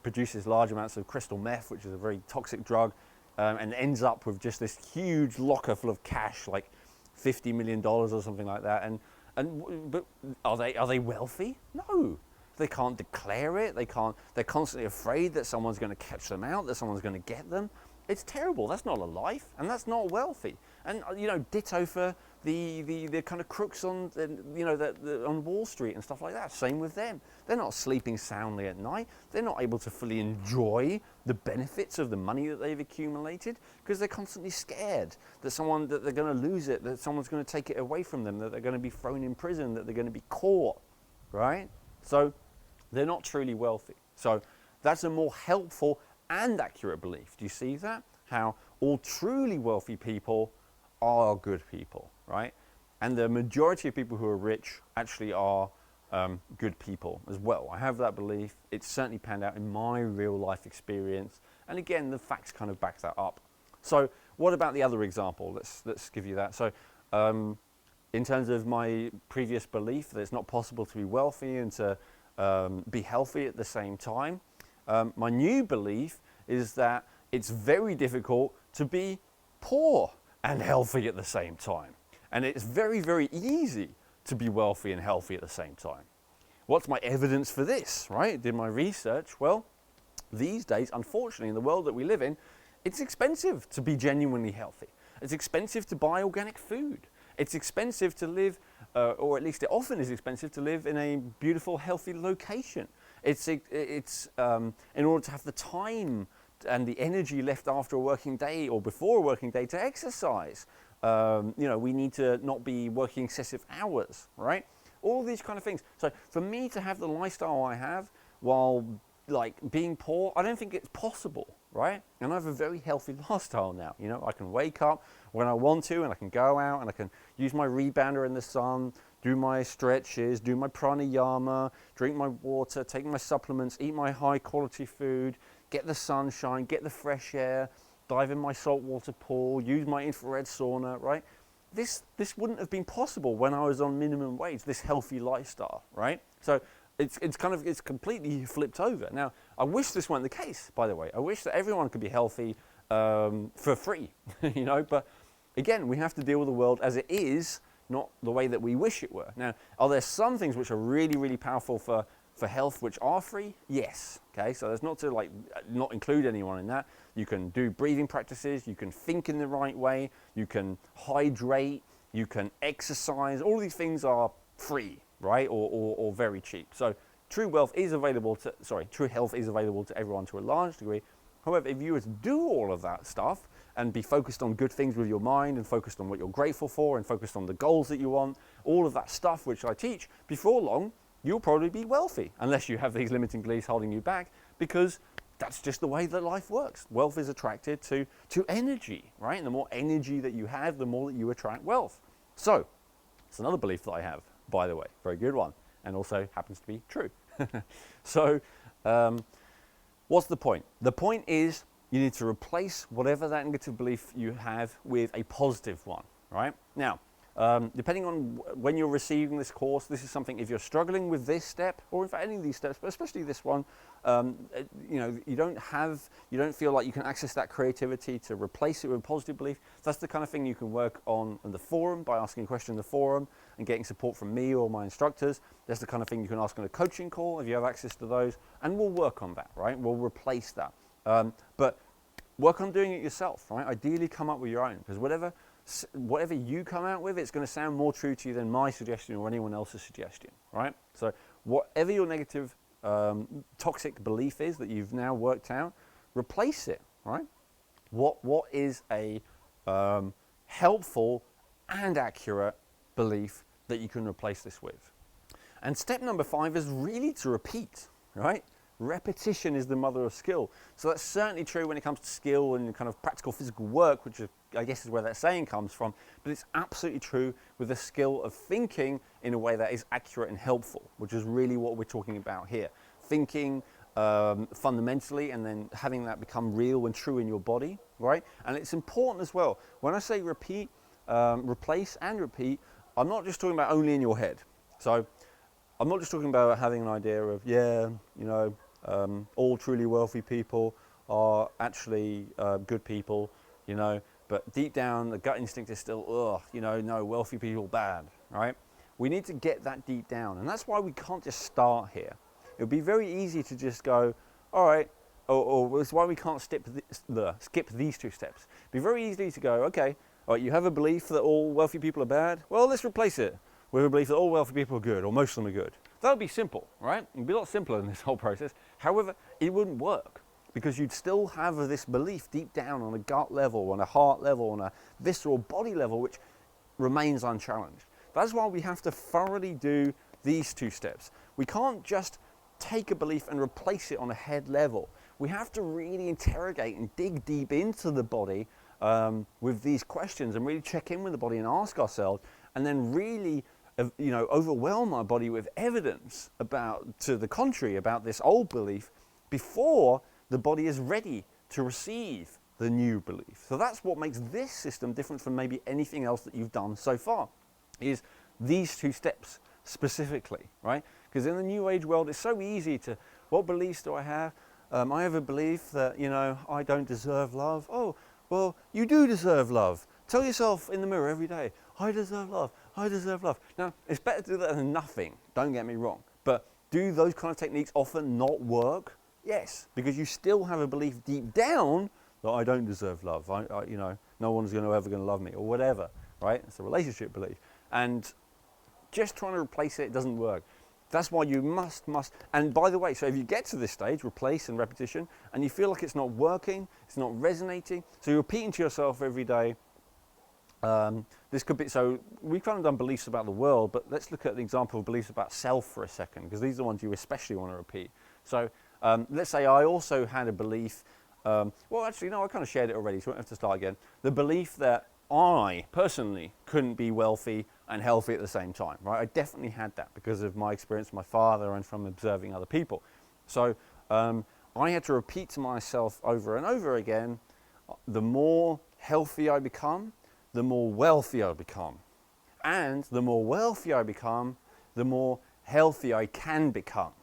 produces large amounts of crystal meth, which is a very toxic drug, and ends up with just this huge locker full of cash, like $50 million or something like that. But are they wealthy? No. They can't declare it. They're constantly afraid that someone's going to catch them out, that someone's going to get them. It's terrible. That's not a life, and that's not wealthy. And ditto for the kind of crooks on on Wall Street and stuff like that. Same with them. They're not sleeping soundly at night. They're not able to fully enjoy the benefits of the money that they've accumulated because they're constantly scared that they're going to lose it, that someone's going to take it away from them, that they're going to be thrown in prison, that they're going to be caught, right? So they're not truly wealthy. So that's a more helpful and accurate belief. Do you see that? How all truly wealthy people are good people, right? And the majority of people who are rich actually are good people as well. I have that belief. It's certainly panned out in my real life experience. And again, the facts kind of back that up. So what about the other example? Let's give you that. So in terms of my previous belief that it's not possible to be wealthy and to be healthy at the same time, my new belief is that it's very difficult to be poor and healthy at the same time. And it's very, very easy to be wealthy and healthy at the same time. What's my evidence for this, right? Did my research? Well, these days, unfortunately, in the world that we live in, it's expensive to be genuinely healthy. It's expensive to buy organic food. It's expensive to live, or at least it often is expensive to live in a beautiful, healthy location. It's in order to have the time and the energy left after a working day or before a working day to exercise. We need to not be working excessive hours, right? All these kind of things. So for me to have the lifestyle I have while like being poor, I don't think it's possible, right? And I have a very healthy lifestyle now. I can wake up when I want to, and I can go out and I can use my rebounder in the sun, do my stretches, do my pranayama, drink my water, take my supplements, eat my high quality food, get the sunshine, get the fresh air, dive in my saltwater pool, use my infrared sauna, right? This wouldn't have been possible when I was on minimum wage, this healthy lifestyle, right? So it's completely flipped over. Now, I wish this weren't the case, by the way. I wish that everyone could be healthy for free, but again, we have to deal with the world as it is, not the way that we wish it were. Now, are there some things which are really, really powerful for health which are free? Yes. Okay, so there's not to not include anyone in that. You can do breathing practices, you can think in the right way, you can hydrate, you can exercise. All these things are free, right? Or very cheap. So true health is available to everyone to a large degree. However, if you were to do all of that stuff and be focused on good things with your mind and focused on what you're grateful for and focused on the goals that you want, all of that stuff which I teach, before long, you'll probably be wealthy, unless you have these limiting beliefs holding you back, because that's just the way that life works. Wealth is attracted to energy, right? And the more energy that you have, the more that you attract wealth. So, it's another belief that I have, by the way, very good one, and also happens to be true. So, what's the point? The point is you need to replace whatever that negative belief you have with a positive one, right? Now, depending on when you're receiving this course, this is something, if you're struggling with this step, or in fact any of these steps, but especially this one, you don't feel like you can access that creativity to replace it with a positive belief. That's the kind of thing you can work on in the forum by asking a question in the forum and getting support from me or my instructors. That's the kind of thing you can ask on a coaching call if you have access to those, and we'll work on that, right? We'll replace that. But work on doing it yourself, right? Ideally come up with your own, because whatever you come out with, it's going to sound more true to you than my suggestion or anyone else's suggestion, right? So whatever your negative, toxic belief is that you've now worked out, replace it, right? What is a helpful and accurate belief that you can replace this with? And step number 5 is really to repeat, right? Repetition is the mother of skill. So that's certainly true when it comes to skill and kind of practical physical work, which I guess is where that saying comes from, but it's absolutely true with the skill of thinking in a way that is accurate and helpful, which is really what we're talking about here. Thinking fundamentally and then having that become real and true in your body, right? And it's important as well. When I say repeat, replace and repeat, I'm not just talking about only in your head. So I'm not just talking about having an idea of, all truly wealthy people are actually good people, but deep down the gut instinct is still, no, wealthy people bad, right? We need to get that deep down, and that's why we can't just start here. It would be very easy to just go, all right, or it's why we can't skip these 2 steps. It'd be very easy to go, okay, all right, you have a belief that all wealthy people are bad. Well, let's replace it with a belief that all wealthy people are good, or most of them are good. That would be simple, right? It would be a lot simpler than this whole process. However, it wouldn't work, because you'd still have this belief deep down on a gut level, on a heart level, on a visceral body level, which remains unchallenged. That's why we have to thoroughly do these 2 steps. We can't just take a belief and replace it on a head level. We have to really interrogate and dig deep into the body with these questions and really check in with the body and ask ourselves, and then really overwhelm our body with evidence to the contrary about this old belief before the body is ready to receive the new belief. So that's what makes this system different from maybe anything else that you've done so far, is these two steps specifically, right? Because in the New Age world, it's so easy to, what beliefs do I have? I have a belief that, I don't deserve love. Oh, well, you do deserve love. Tell yourself in the mirror every day, I deserve love, I deserve love. Now, it's better to do that than nothing, don't get me wrong. But do those kind of techniques often not work? Yes, because you still have a belief deep down that I don't deserve love. No one's ever going to love me or whatever, right? It's a relationship belief. And just trying to replace it doesn't work. That's why you must, and by the way, so if you get to this stage, replace and repetition, and you feel like it's not working, it's not resonating, so you're repeating to yourself every day, this could be, so we've kind of done beliefs about the world, but let's look at the example of beliefs about self for a second, because these are the ones you especially want to repeat. So let's say I also had a belief, well actually no, I kind of shared it already, so I don't have to start again. The belief that I personally couldn't be wealthy and healthy at the same time, right? I definitely had that because of my experience with my father and from observing other people. So I had to repeat to myself over and over again, the more healthy I become, the more wealthy I become. And the more wealthy I become, the more healthy I can become.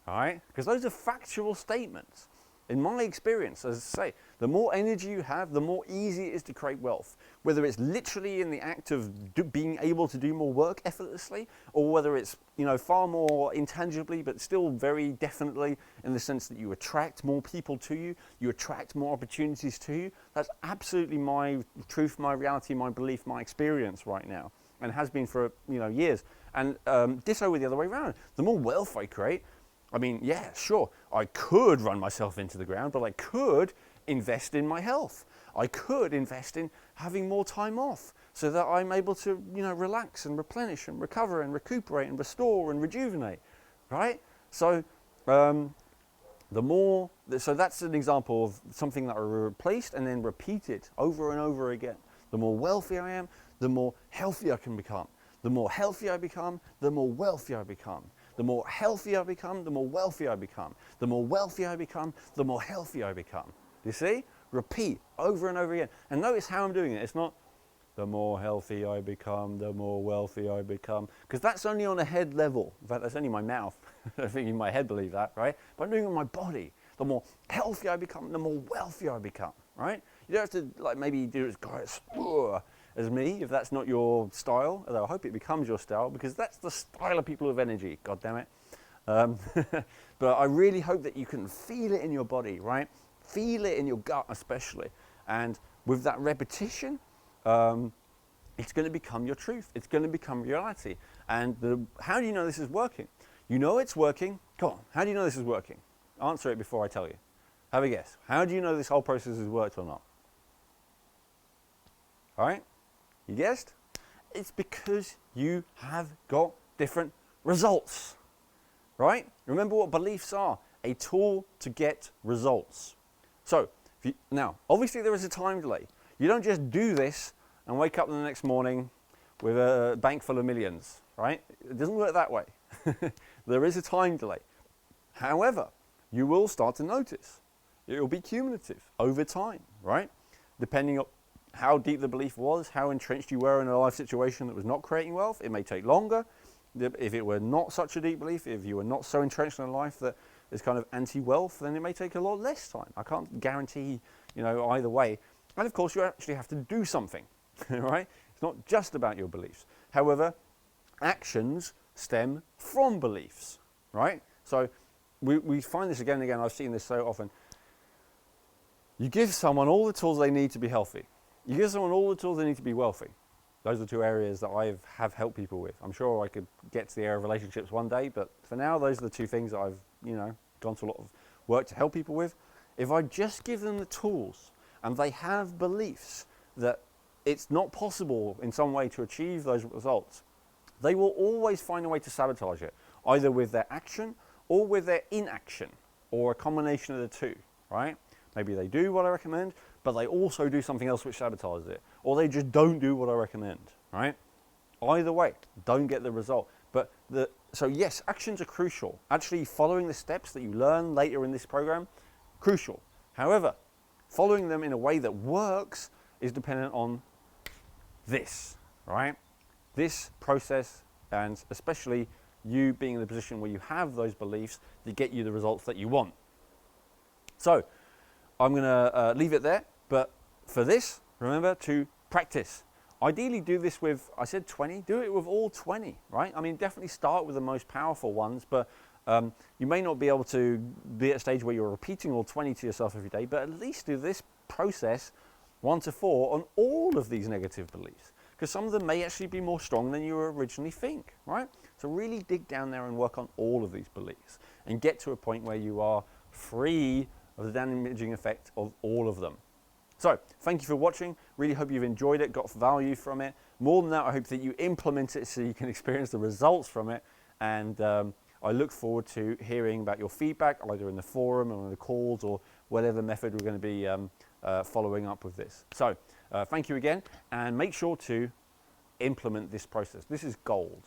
All right? Because those are factual statements. In my experience, as I say, the more energy you have, the more easy it is to create wealth. Whether it's literally in the act of being able to do more work effortlessly, or whether it's far more intangibly, but still very definitely in the sense that you attract more people to you, you attract more opportunities to you. That's absolutely my truth, my reality, my belief, my experience right now, and has been for years. And ditto with the other way around. The more wealth I create, I mean, yeah, sure, I could run myself into the ground, but I could invest in my health. I could invest in having more time off so that I'm able to, relax and replenish and recover and recuperate and restore and rejuvenate, right? So so that's an example of something that I replaced and then repeated over and over again. The more wealthy I am, the more healthy I can become. The more healthy I become, the more wealthy I become. The more healthy I become, the more wealthy I become. The more wealthy I become, the more healthy I become. You see? Repeat over and over again. And notice how I'm doing it. It's not the more healthy I become, the more wealthy I become. Because that's only on a head level. In fact, that's only my mouth. I think in my head believe that, right? But I'm doing it on my body. The more healthy I become, the more wealthy I become, right? You don't have to maybe do it as me, if that's not your style, although I hope it becomes your style, because that's the style of people with energy, god damn it. But I really hope that you can feel it in your body, right? Feel it in your gut especially. And with that repetition, it's going to become your truth. It's going to become reality. And how do you know this is working? You know it's working. Come on, how do you know this is working? Answer it before I tell you. Have a guess. How do you know this whole process has worked or not? All right? You guessed? It's because you have got different results, right? Remember what beliefs are, a tool to get results. So, now, obviously there is a time delay. You don't just do this and wake up the next morning with a bank full of millions, right? It doesn't work that way. There is a time delay. However, you will start to notice. It will be cumulative over time, right? Depending on how deep the belief was, how entrenched you were in a life situation that was not creating wealth, it may take longer. If it were not such a deep belief, if you were not so entrenched in a life that is kind of anti-wealth, then it may take a lot less time. I can't guarantee, either way. And of course, you actually have to do something, right? It's not just about your beliefs. However, actions stem from beliefs, right? So we find this again and again. I've seen this so often. You give someone all the tools they need to be healthy. You give someone all the tools they need to be wealthy. Those are two areas that I have helped people with. I'm sure I could get to the area of relationships one day, but for now, those are the two things that I've, gone to a lot of work to help people with. If I just give them the tools and they have beliefs that it's not possible in some way to achieve those results, they will always find a way to sabotage it, either with their action or with their inaction, or a combination of the two, right? Maybe they do what I recommend, but they also do something else which sabotages it, or they just don't do what I recommend, right? Either way, don't get the result. So yes, actions are crucial. Actually following the steps that you learn later in this program, crucial. However, following them in a way that works is dependent on this, right? This process, and especially you being in the position where you have those beliefs that get you the results that you want. So I'm going to leave it there, but for this, remember to practice. Ideally do this with, I said 20, do it with all 20, right? I mean, definitely start with the most powerful ones, but you may not be able to be at a stage where you're repeating all 20 to yourself every day, but at least do this process 1 to 4 on all of these negative beliefs, because some of them may actually be more strong than you originally think, right? So really dig down there and work on all of these beliefs and get to a point where you are free of the damaging effect of all of them. So, thank you for watching. Really hope you've enjoyed it, got value from it. More than that, I hope that you implement it so you can experience the results from it. And I look forward to hearing about your feedback, either in the forum or in the calls or whatever method we're going to be following up with this. So, thank you again, and make sure to implement this process. This is gold.